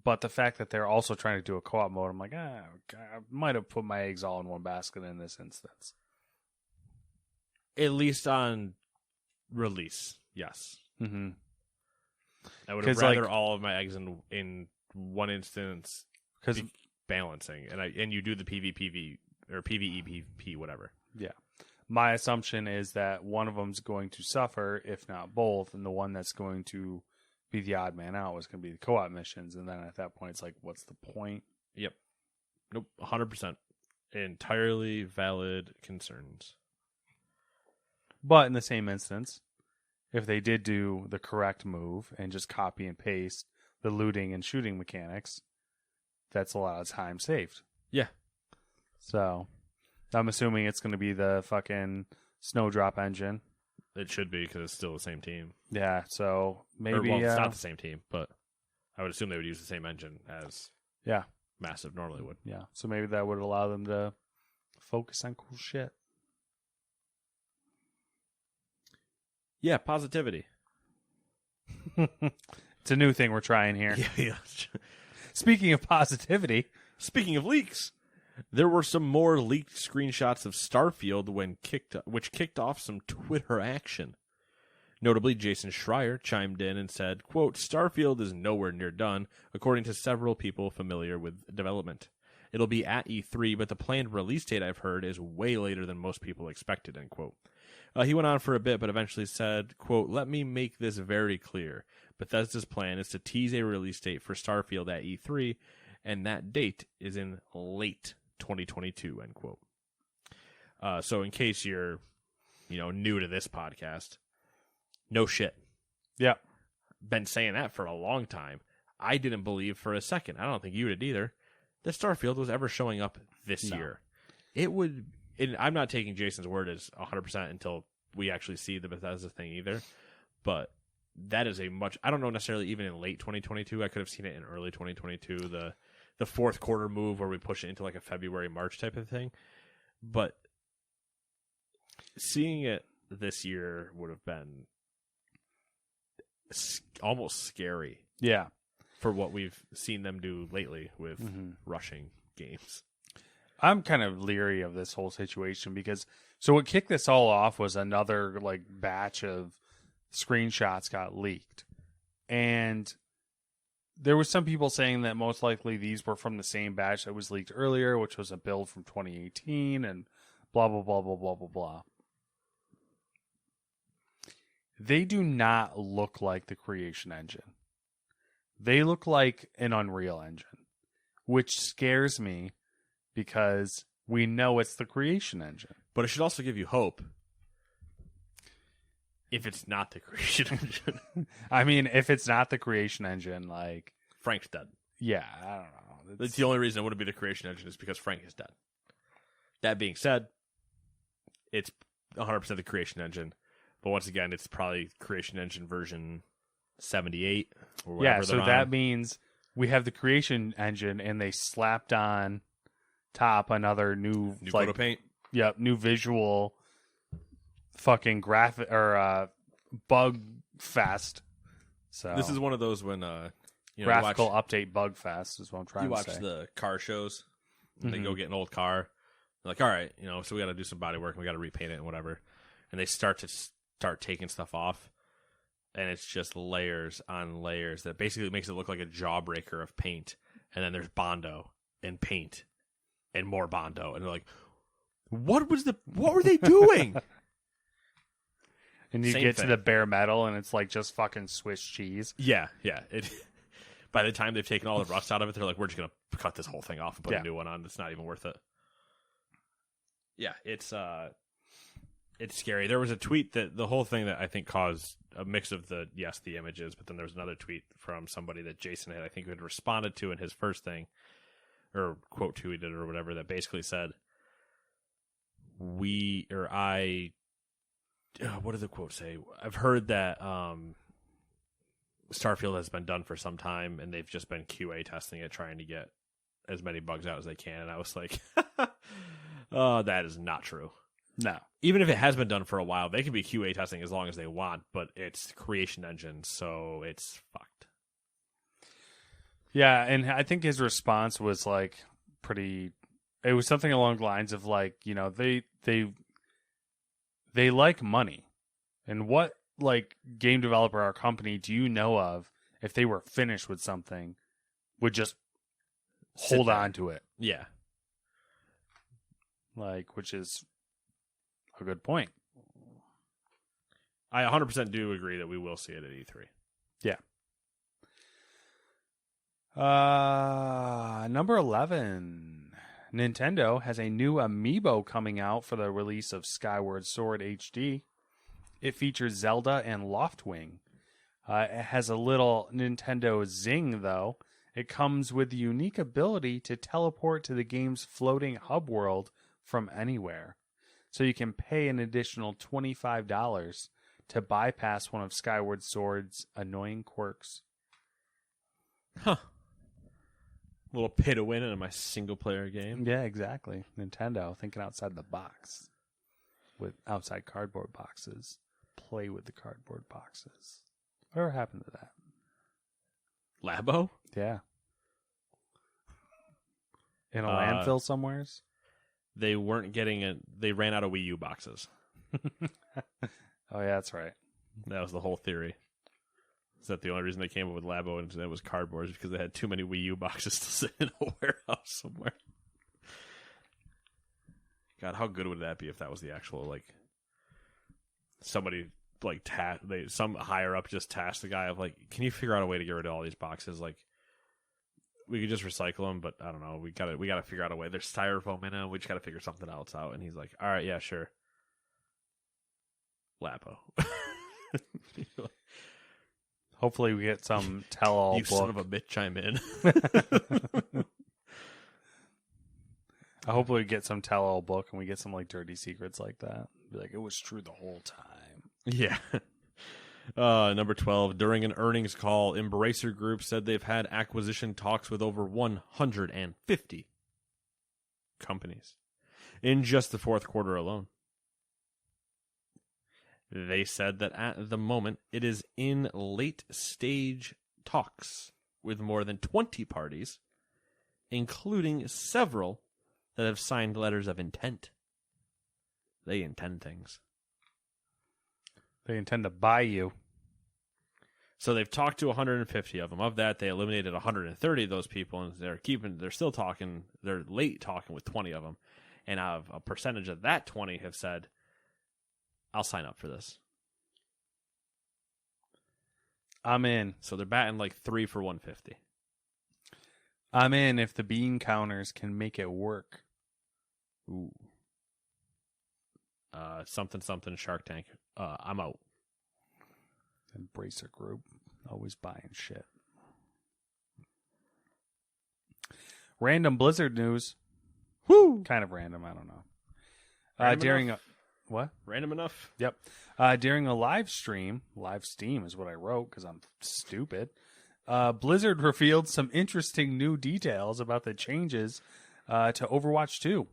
But the fact that they're also trying to do a co-op mode, I'm like, I might have put my eggs all in one basket in this instance. At least on release, yes. Mm-hmm. I would have rather all of my eggs in one instance, because balancing, and you do the PvPV or PvEPP, whatever. Yeah. My assumption is that one of them's going to suffer, if not both, and the one that's going to be the odd man out was going to be the co-op missions, and then at that point it's like, what's the point? Yep. Nope. 100%. Entirely valid concerns. But in the same instance, if they did do the correct move and just copy and paste the looting and shooting mechanics, that's a lot of time saved. Yeah. So I'm assuming it's going to be the fucking Snowdrop engine. It should be, because it's still the same team. Yeah, so maybe... it's not the same team, but I would assume they would use the same engine as Massive normally would. Yeah, so maybe that would allow them to focus on cool shit. Yeah, positivity. It's a new thing we're trying here. Yeah. Speaking of positivity... Speaking of leaks... There were some more leaked screenshots of Starfield which kicked off some Twitter action. Notably, Jason Schreier chimed in and said, quote, "Starfield is nowhere near done, according to several people familiar with development. It'll be at E3, but the planned release date I've heard is way later than most people expected," end quote. He went on for a bit, but eventually said, quote, "Let me make this very clear. Bethesda's plan is to tease a release date for Starfield at E3, and that date is in late 2022, end quote. So in case you're, new to this podcast, no shit. Yeah. Been saying that for a long time. I didn't believe for a second, I don't think you did either, that Starfield was ever showing up this year. It would, and I'm not taking Jason's word as 100% until we actually see the Bethesda thing either, but that is I don't know necessarily even in late 2022. I could have seen it in early 2022, the fourth quarter move where we push it into like a February, March type of thing. But seeing it this year would have been almost scary. Yeah. For what we've seen them do lately with rushing games. I'm kind of leery of this whole situation because what kicked this all off was another like batch of screenshots got leaked. And there was some people saying that most likely these were from the same batch that was leaked earlier, which was a build from 2018 and blah, blah, blah, blah, blah, blah, blah. They do not look like the Creation Engine. They look like an Unreal Engine, which scares me because we know it's the Creation Engine. But it should also give you hope if it's not the Creation Engine. I mean, if it's not the Creation Engine, like... Frank's dead. Yeah, I don't know. That's the only reason it wouldn't be the Creation Engine is because Frank is dead. That being said, it's 100% the Creation Engine. But once again, it's probably Creation Engine version 78 or whatever. Yeah, so that means we have the Creation Engine and they slapped on top another new photo paint. Yep, new visual fucking graphic or bug fest. So this is one of those when graphical update bug fest is what I'm trying to say. You watch the car shows and they go get an old car. They're like, all right, so we got to do some body work and we got to repaint it and whatever. And they start taking stuff off. And it's just layers on layers that basically makes it look like a jawbreaker of paint. And then there's Bondo and paint and more Bondo. And they're like, what were they doing? And you get to the bare metal and it's like just fucking Swiss cheese. Yeah. By the time they've taken all the rust out of it, they're like, we're just going to cut this whole thing off and put a new one on. It's not even worth it. Yeah, it's scary. There was a tweet that the whole thing that I think caused a mix of the images, but then there was another tweet from somebody that Jason had responded to in his first thing, or quote tweeted or whatever, that basically said, what did the quote say? I've heard that Starfield has been done for some time and they've just been QA testing it, trying to get as many bugs out as they can. And I was like, oh, that is not true. No. Even if it has been done for a while, they can be QA testing as long as they want, but it's Creation Engine, so it's fucked. Yeah, and I think his response was like pretty... It was something along the lines of like, they like money. And what like game developer or company do you know of, if they were finished with something, would just hold on to it? Yeah. Like, which is... a good point. I 100% do agree that we will see it at E3. Yeah. Number 11. Nintendo has a new amiibo coming out for the release of Skyward Sword HD. It features Zelda and Loftwing. It has a little Nintendo zing, though. It comes with the unique ability to teleport to the game's floating hub world from anywhere. So you can pay an additional $25 to bypass one of Skyward Sword's annoying quirks. Huh. A little pay to win in my single-player game. Yeah, exactly. Nintendo, thinking outside the box. With outside cardboard boxes. Play with the cardboard boxes. Whatever happened to that? Labo? Yeah. In a landfill somewheres? They weren't getting it. They ran out of Wii U boxes. Oh, yeah, that's right. That was the whole theory. Is that the only reason they came up with Labo and it was cardboard is because they had too many Wii U boxes to sit in a warehouse somewhere. God, how good would that be if that was the actual, like, somebody like some higher up just tasked the guy of like, can you figure out a way to get rid of all these boxes? Like, we could just recycle them, but I don't know. We gotta figure out a way. There's styrofoam in them. We just gotta figure something else out. And he's like, all right, yeah, sure. Lapo. Hopefully we get some tell-all You book. son of a bitch, I'm in. I hope we get some tell-all book and we get some like dirty secrets like that. Be like, it was true the whole time. Yeah. Number 12, during an earnings call, Embracer Group said they've had acquisition talks with over 150 companies in just the fourth quarter alone. They said that at the moment, it is in late-stage talks with more than 20 parties, including several that have signed letters of intent. They intend things. They intend to buy you. So they've talked to 150 of them. Of that, they eliminated 130 of those people, and they're still talking. They're late talking with 20 of them, and a percentage of that 20 have said, "I'll sign up for this." I'm in. So they're batting like 3 for 150. I'm in if the bean counters can make it work. Ooh. Something Shark Tank. I'm out. Embracer Group, always buying shit. Random Blizzard news. Woo! Kind of random, I don't know. Random What? Random enough? Yep. During a live Steam is what I wrote because I'm stupid. Blizzard revealed some interesting new details about the changes to Overwatch 2.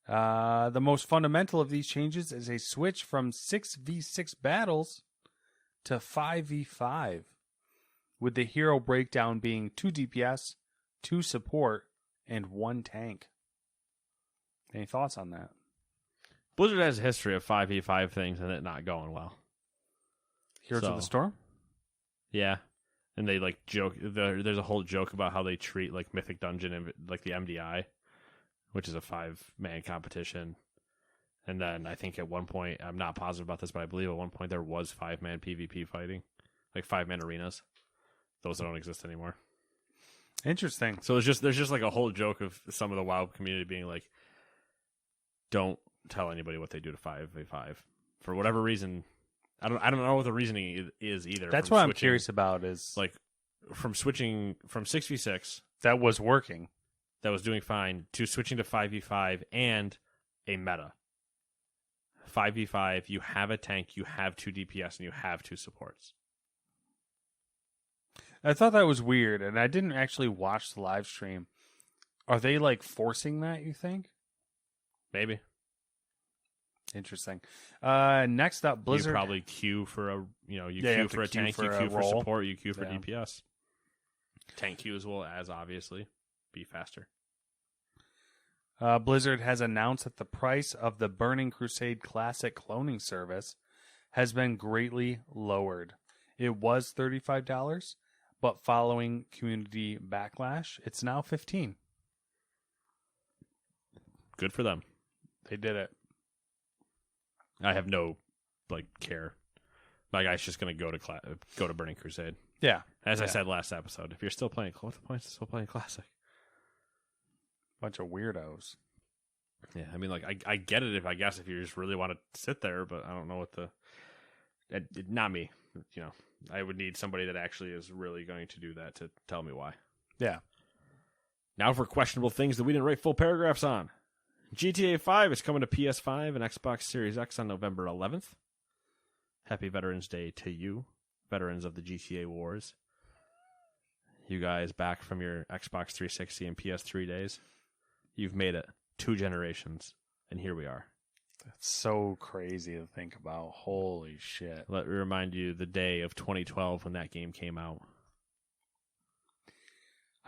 The most fundamental of these changes is a switch from 6v6 battles to 5v5, with the hero breakdown being 2 DPS, 2 support, and 1 tank. Any thoughts on that? Blizzard has a history of 5v5 things and it not going well. Heroes of the Storm? Yeah. And they like joke. There's a whole joke about how they treat like Mythic Dungeon and like the MDI, which is a 5-man competition. And then I think at one point, I'm not positive about this, but I believe at one point there was 5-man PvP fighting, like 5-man arenas. Those don't exist anymore. Interesting. So there's just like a whole joke of some of the WoW community being like, don't tell anybody what they do to 5v5 for whatever reason. I don't know what the reasoning is either. That's what I'm curious about is like from switching from 6v6 that was working. That was doing fine to switching to 5v5 and a meta. 5v5, you have a tank, you have 2 DPS, and you have 2 supports. I thought that was weird, and I didn't actually watch the live stream. Are they like forcing that, you think? Maybe. Interesting. Next up, Blizzard. You probably queue for a you queue for a tank, you queue for role. support, you queue for DPS. Tank queues will, as obviously, be faster. Blizzard has announced that the price of the Burning Crusade Classic cloning service has been greatly lowered. It was $35, but following community backlash, it's now $15. Good for them. They did it. I have no care. My guy's just going to go to Burning Crusade. Yeah. As I said last episode, if you're still playing, what's the point of still playing Classic? Bunch of weirdos. Yeah, I mean, I get it if you just really want to sit there, but I don't know what not me. I would need somebody that actually is really going to do that to tell me why. Yeah. Now for questionable things that we didn't write full paragraphs on. GTA 5 is coming to PS5 and Xbox Series X on November 11th. Happy Veterans Day to you, veterans of the GTA wars. You guys back from your Xbox 360 and PS3 days. You've made it 2 generations, and here we are. That's so crazy to think about. Holy shit. Let me remind you the day of 2012 when that game came out.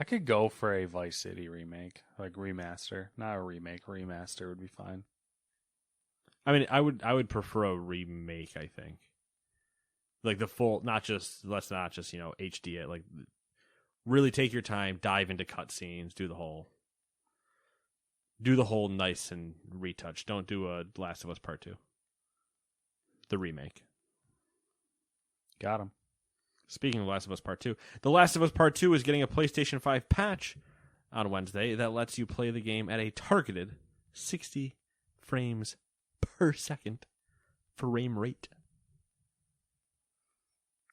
I could go for a Vice City remake, like remaster. Not a remake, remaster would be fine. I mean, I would prefer a remake, I think. Like the full, let's not just, HD it. Like, really take your time, dive into cutscenes, do the whole nice and retouch. Don't do a Last of Us Part 2. the remake. Got him. Speaking of Last of Us Part 2, The Last of Us Part 2 is getting a PlayStation 5 patch on Wednesday that lets you play the game at a targeted 60 frames per second frame rate.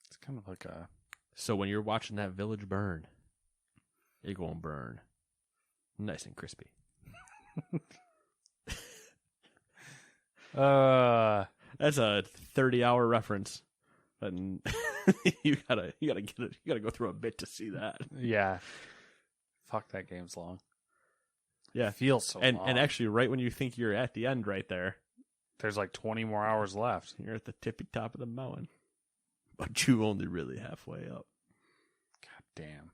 It's kind of like a... So when you're watching that village burn, you're going to burn nice and crispy. That's a 30-hour reference. And you gotta go through a bit to see that. Yeah. Fuck, that game's long. Yeah. It feels so long. And actually, right when you think you're at the end right there, there's like 20 more hours left. You're at the tippy top of the mountain. But you only really halfway up. God damn.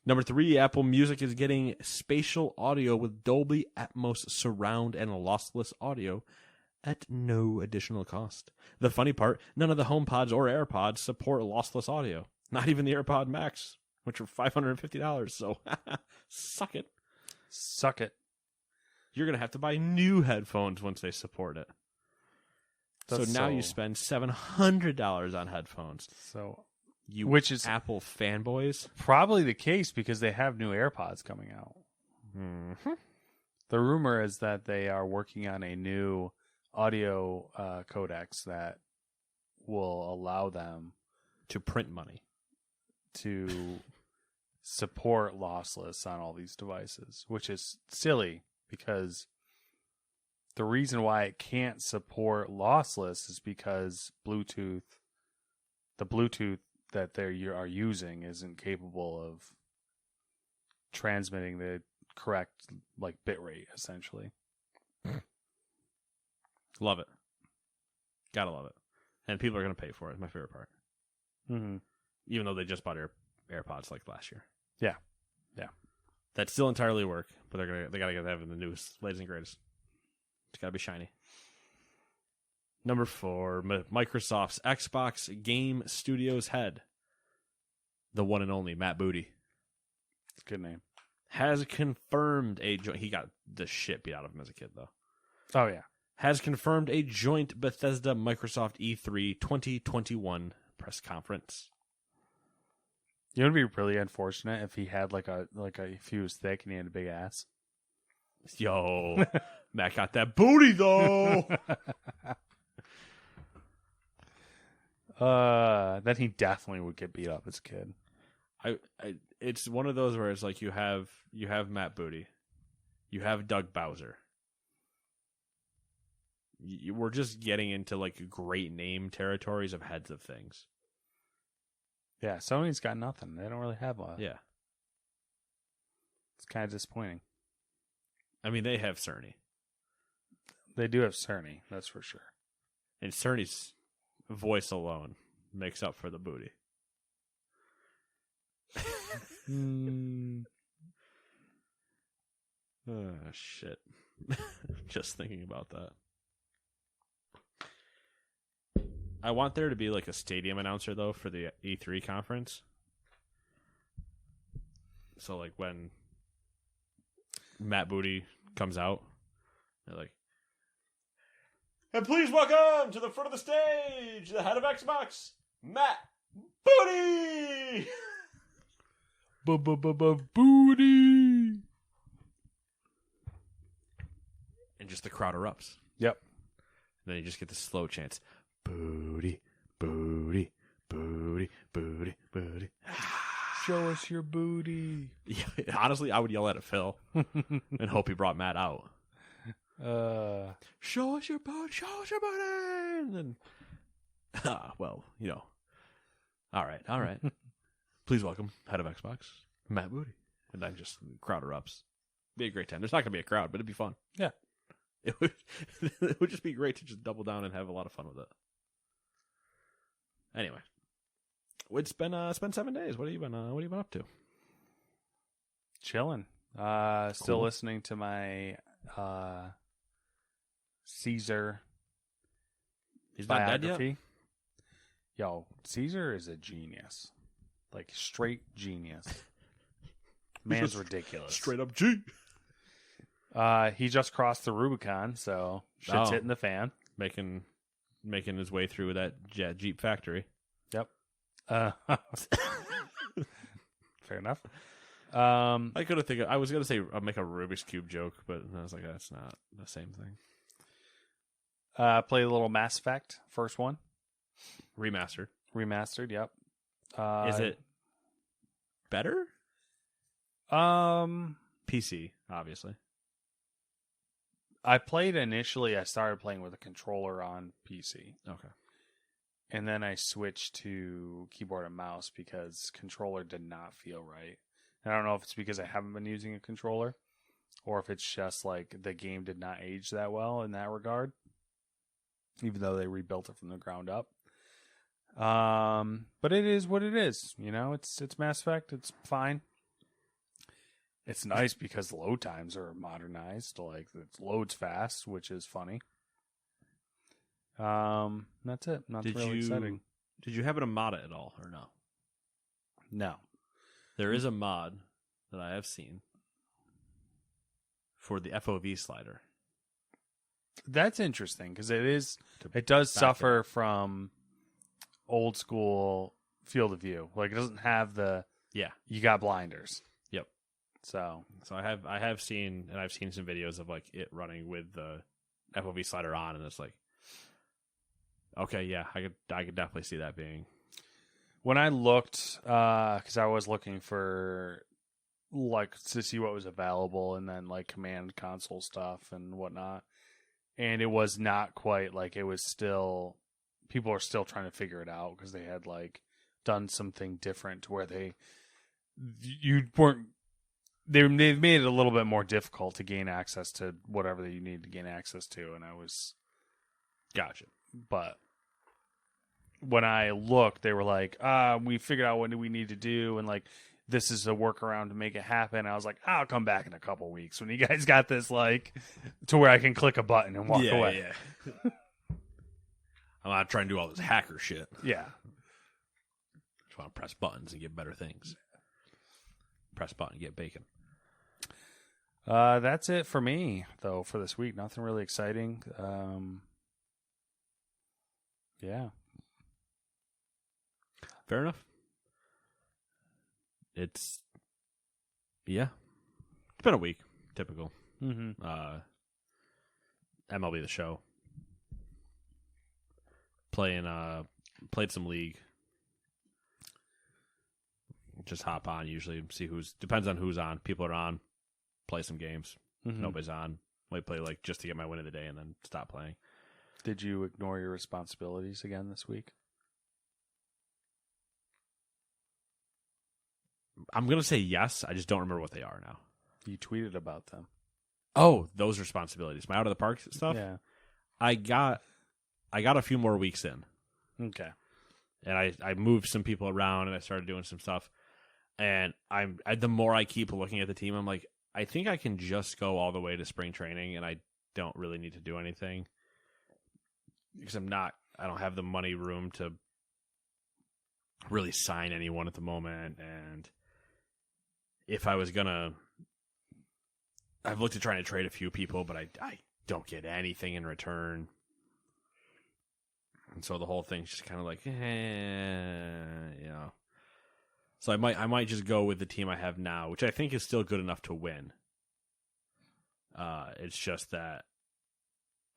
Number 3, Apple Music is getting spatial audio with Dolby Atmos surround and lossless audio at no additional cost. The funny part, none of the HomePods or AirPods support lossless audio. Not even the AirPod Max, which are $550. So, suck it. Suck it. You're going to have to buy new headphones once they support it. So now you spend $700 on headphones. So, which is Apple fanboys? Probably the case because they have new AirPods coming out. Mm-hmm. The rumor is that they are working on a new audio codecs that will allow them to print money, to support lossless on all these devices, which is silly because the reason why it can't support lossless is because the Bluetooth that you are using isn't capable of transmitting the correct bit rate, essentially. Love it. Gotta love it. And people are going to pay for it. My favorite part. Mm-hmm. Even though they just bought AirPods last year. Yeah. Yeah. That still entirely work, but they gotta have the newest, latest and greatest. It's gotta be shiny. Number 4, Microsoft's Xbox Game Studios head, the one and only Matt Booty. Good name. Has confirmed he got the shit beat out of him as a kid, though. Oh, yeah. Has confirmed a joint Bethesda Microsoft E3 2021 press conference. You know, it'd be really unfortunate if he had if he was thick and he had a big ass. Yo, Matt got that booty though. Then he definitely would get beat up as a kid. It's one of those where it's like you have Matt Booty, you have Doug Bowser. We're just getting into great name territories of heads of things. Yeah, Sony's got nothing. They don't really have a... Yeah. It's kind of disappointing. I mean, they have Cerny. They do have Cerny, that's for sure. And Cerny's voice alone makes up for the booty. Oh, shit. Just thinking about that. I want there to be a stadium announcer, though, for the E3 conference. So, when Matt Booty comes out, they're like, and please welcome to the front of the stage, the head of Xbox, Matt Booty! Booty! And just the crowd erupts. Yep. And then you just get the slow chants. Booty, booty, booty, booty, booty. Show us your booty. Yeah, honestly, I would yell at it, Phil, and hope he brought Matt out. Show us your booty, show us your booty. And then, well, all right. Please welcome head of Xbox, Matt Booty. And then just the crowd erupts. Be a great time. There's not going to be a crowd, but it'd be fun. Yeah. It would just be great to just double down and have a lot of fun with it. Anyway, it's been 7 days. What have you been up to? Chilling. Still listening to my Caesar He's not dead biography. yet? Yo, Caesar is a genius. Straight genius. Man's ridiculous. Straight up G. He just crossed the Rubicon, so shit's hitting the fan. Making making his way through that Jeep factory. Yep. Fair enough. I could have I was gonna say make a Rubik's Cube joke, but I was like, that's not the same thing. Play a little Mass Effect, first one. Remastered. Yep. Is it better? PC, obviously. I played initially. I started playing with a controller on PC. Okay. And then I switched to keyboard and mouse because controller did not feel right. And I don't know if it's because I haven't been using a controller or if it's just like the game did not age that well in that regard, even though they rebuilt it from the ground up. But it is what it is. You know, it's Mass Effect. It's fine. It's nice because load times are modernized. Like, it loads fast, which is funny. That's it. Not really exciting. Did you happen to mod it at all, or no? No. There is a mod that I have seen for the FOV slider. That's interesting because it does suffer from old school field of view. Like, it doesn't have you got blinders. Yep. So I have seen, and I've seen some videos of like it running with the FOV slider on, and it's like, okay, yeah, I could definitely see that being. When I looked, because I was looking for like to see what was available, and then like command console stuff and whatnot, and it was not quite like it was still. People are still trying to figure it out because they had like done something different to where they've made it a little bit more difficult to gain access to whatever that you need to gain access to, and I was Gotcha. But when I looked, they were like, we figured out what we need to do, and like this is a workaround to make it happen. I was like, I'll come back in a couple weeks when you guys got this like to where I can click a button and walk away. Yeah. I'm not trying to do all this hacker shit. Yeah. Just want to press buttons and get better things. Press button, get bacon. That's it for me, though, for this week. Nothing really exciting. Yeah. Fair enough. It's been a week. Typical. Mm-hmm. MLB The Show. Played some League. Just hop on usually, see depends on who's on. People are on, play some games. Mm-hmm. Nobody's on. Might play like just to get my win of the day and then stop playing. Did you ignore your responsibilities again this week? I'm going to say yes. I just don't remember what they are now. You tweeted about them. Oh, those responsibilities. My out of the park stuff? Yeah. I got a few more weeks in. Okay. And I moved some people around and I started doing some stuff. And the more I keep looking at the team, I'm like, I think I can just go all the way to spring training and I don't really need to do anything. Because I don't have the money room to really sign anyone at the moment. And if I was I've looked at trying to trade a few people, but I don't get anything in return. And so the whole thing's just kind of like, So I might just go with the team I have now, which I think is still good enough to win. It's just that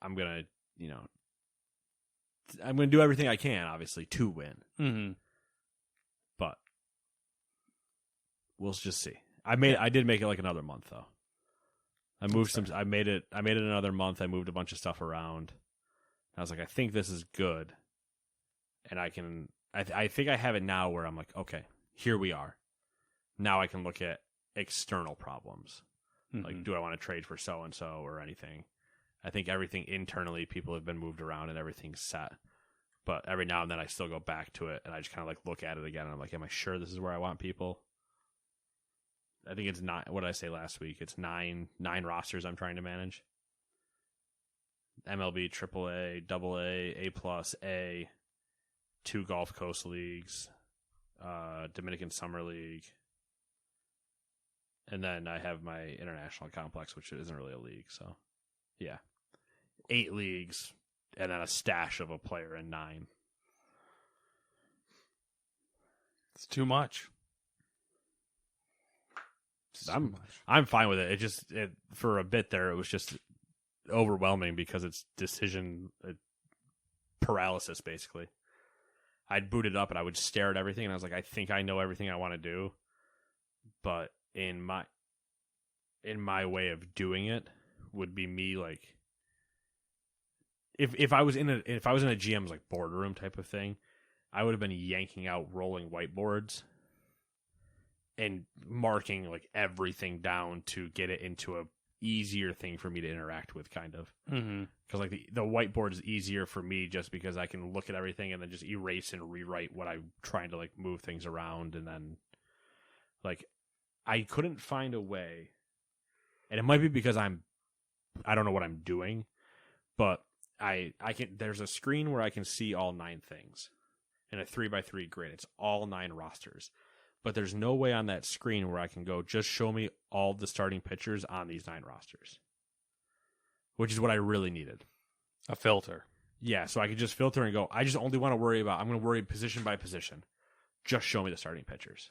I'm gonna do everything I can, obviously, to win. Mm-hmm. But we'll just see. I did make it like another month though. I made it another month. I moved a bunch of stuff around. I was like, I think this is good. And I think I have it now where I'm like, okay, here we are. Now I can look at external problems. Mm-hmm. Like, do I want to trade for so-and-so or anything? I think everything internally, people have been moved around and everything's set. But every now and then I still go back to it and I just kind of like look at it again and I'm like, am I sure this is where I want people? I think it's not, what did I say last week? It's nine rosters I'm trying to manage. MLB, AAA, AA, A+, A, 2 Gulf Coast leagues, Dominican Summer League, and then I have my international complex, which isn't really a league. So, yeah, 8 leagues, and then a stash of a player in 9. It's too much. I'm fine with it. For a bit there, it was just overwhelming because it's decision paralysis, basically. I'd boot it up and I would stare at everything, and I was like, I think I know everything I want to do, but in my way of doing it would be me like, if I was in a GM's like boardroom type of thing, I would have been yanking out rolling whiteboards and marking like everything down to get it into a easier thing for me to interact with, kind of. Because like the whiteboard is easier for me just because I can look at everything and then just erase and rewrite what I'm trying to like move things around. And then like I couldn't find a way, and it might be because I don't know what I'm doing, but I can, there's a screen where I can see all 9 things in a 3x3 grid. It's all 9 rosters. But there's no way on that screen where I can go, just show me all the starting pitchers on these 9 rosters. Which is what I really needed. A filter. Yeah, so I could just filter and go, I just only want to worry about, I'm going to worry position by position. Just show me the starting pitchers.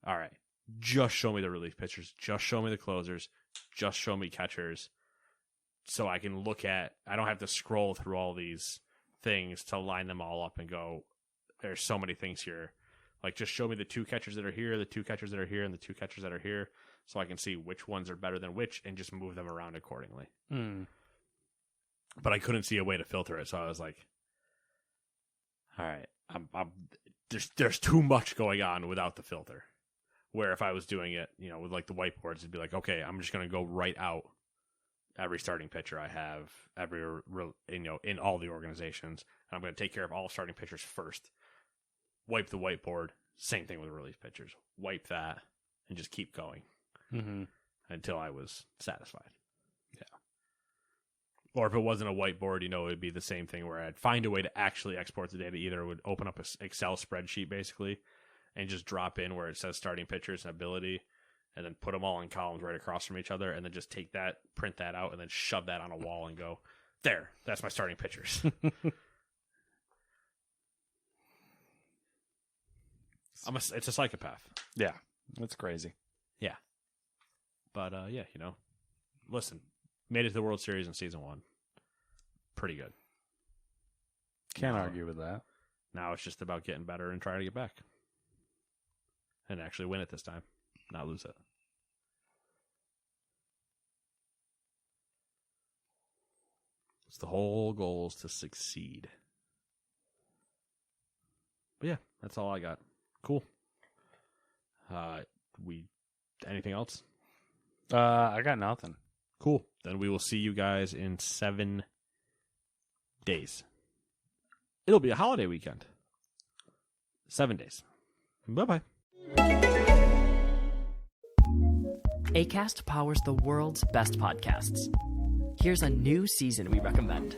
All right. Just show me the relief pitchers. Just show me the closers. Just show me catchers. So I can look at, I don't have to scroll through all these things to line them all up and go, there's so many things here. Like, just show me the 2 catchers that are here, the 2 catchers that are here, and the 2 catchers that are here, so I can see which ones are better than which and just move them around accordingly. But I couldn't see a way to filter it, so I was like, all right, there's too much going on without the filter. Where if I was doing it, with like the whiteboards, it'd be like, okay, I'm just going to go right out every starting pitcher I have, in all the organizations, and I'm going to take care of all starting pitchers first. Wipe the whiteboard. Same thing with relief pitchers. Wipe that and just keep going until I was satisfied. Yeah. Or if it wasn't a whiteboard, it would be the same thing where I'd find a way to actually export the data. Either it would open up an Excel spreadsheet basically and just drop in where it says starting pitchers and ability, and then put them all in columns right across from each other, and then just take that, print that out, and then shove that on a wall and go, there, that's my starting pitchers. It's a psychopath. Yeah, that's crazy. Yeah. But, listen, made it to the World Series in Season 1. Pretty good. Can't argue with that. Now it's just about getting better and trying to get back. And actually win it this time, not lose it. It's the whole goal is to succeed. But yeah, that's all I got. Cool. Anything else? I got nothing. Cool. Then we will see you guys in 7 days. It'll be a holiday weekend. 7 days. Bye-bye. Acast powers the world's best podcasts. Here's a new season we recommend.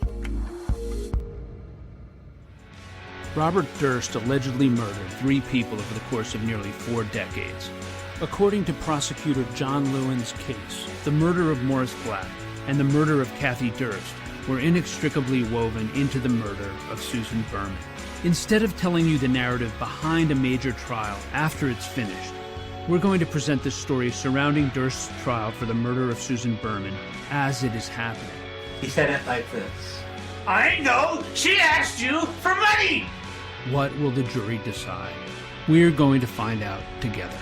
Robert Durst allegedly murdered 3 people over the course of nearly 4 decades. According to prosecutor John Lewin's case, the murder of Morris Black and the murder of Kathy Durst were inextricably woven into the murder of Susan Berman. Instead of telling you the narrative behind a major trial after it's finished, we're going to present the story surrounding Durst's trial for the murder of Susan Berman as it is happening. He said it like this. I know! She asked you for money! What will the jury decide? We're going to find out together.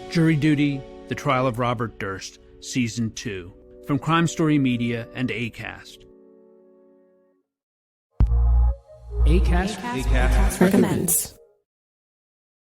Jury Duty, The Trial of Robert Durst, Season 2, from Crime Story Media and Acast. Acast recommends.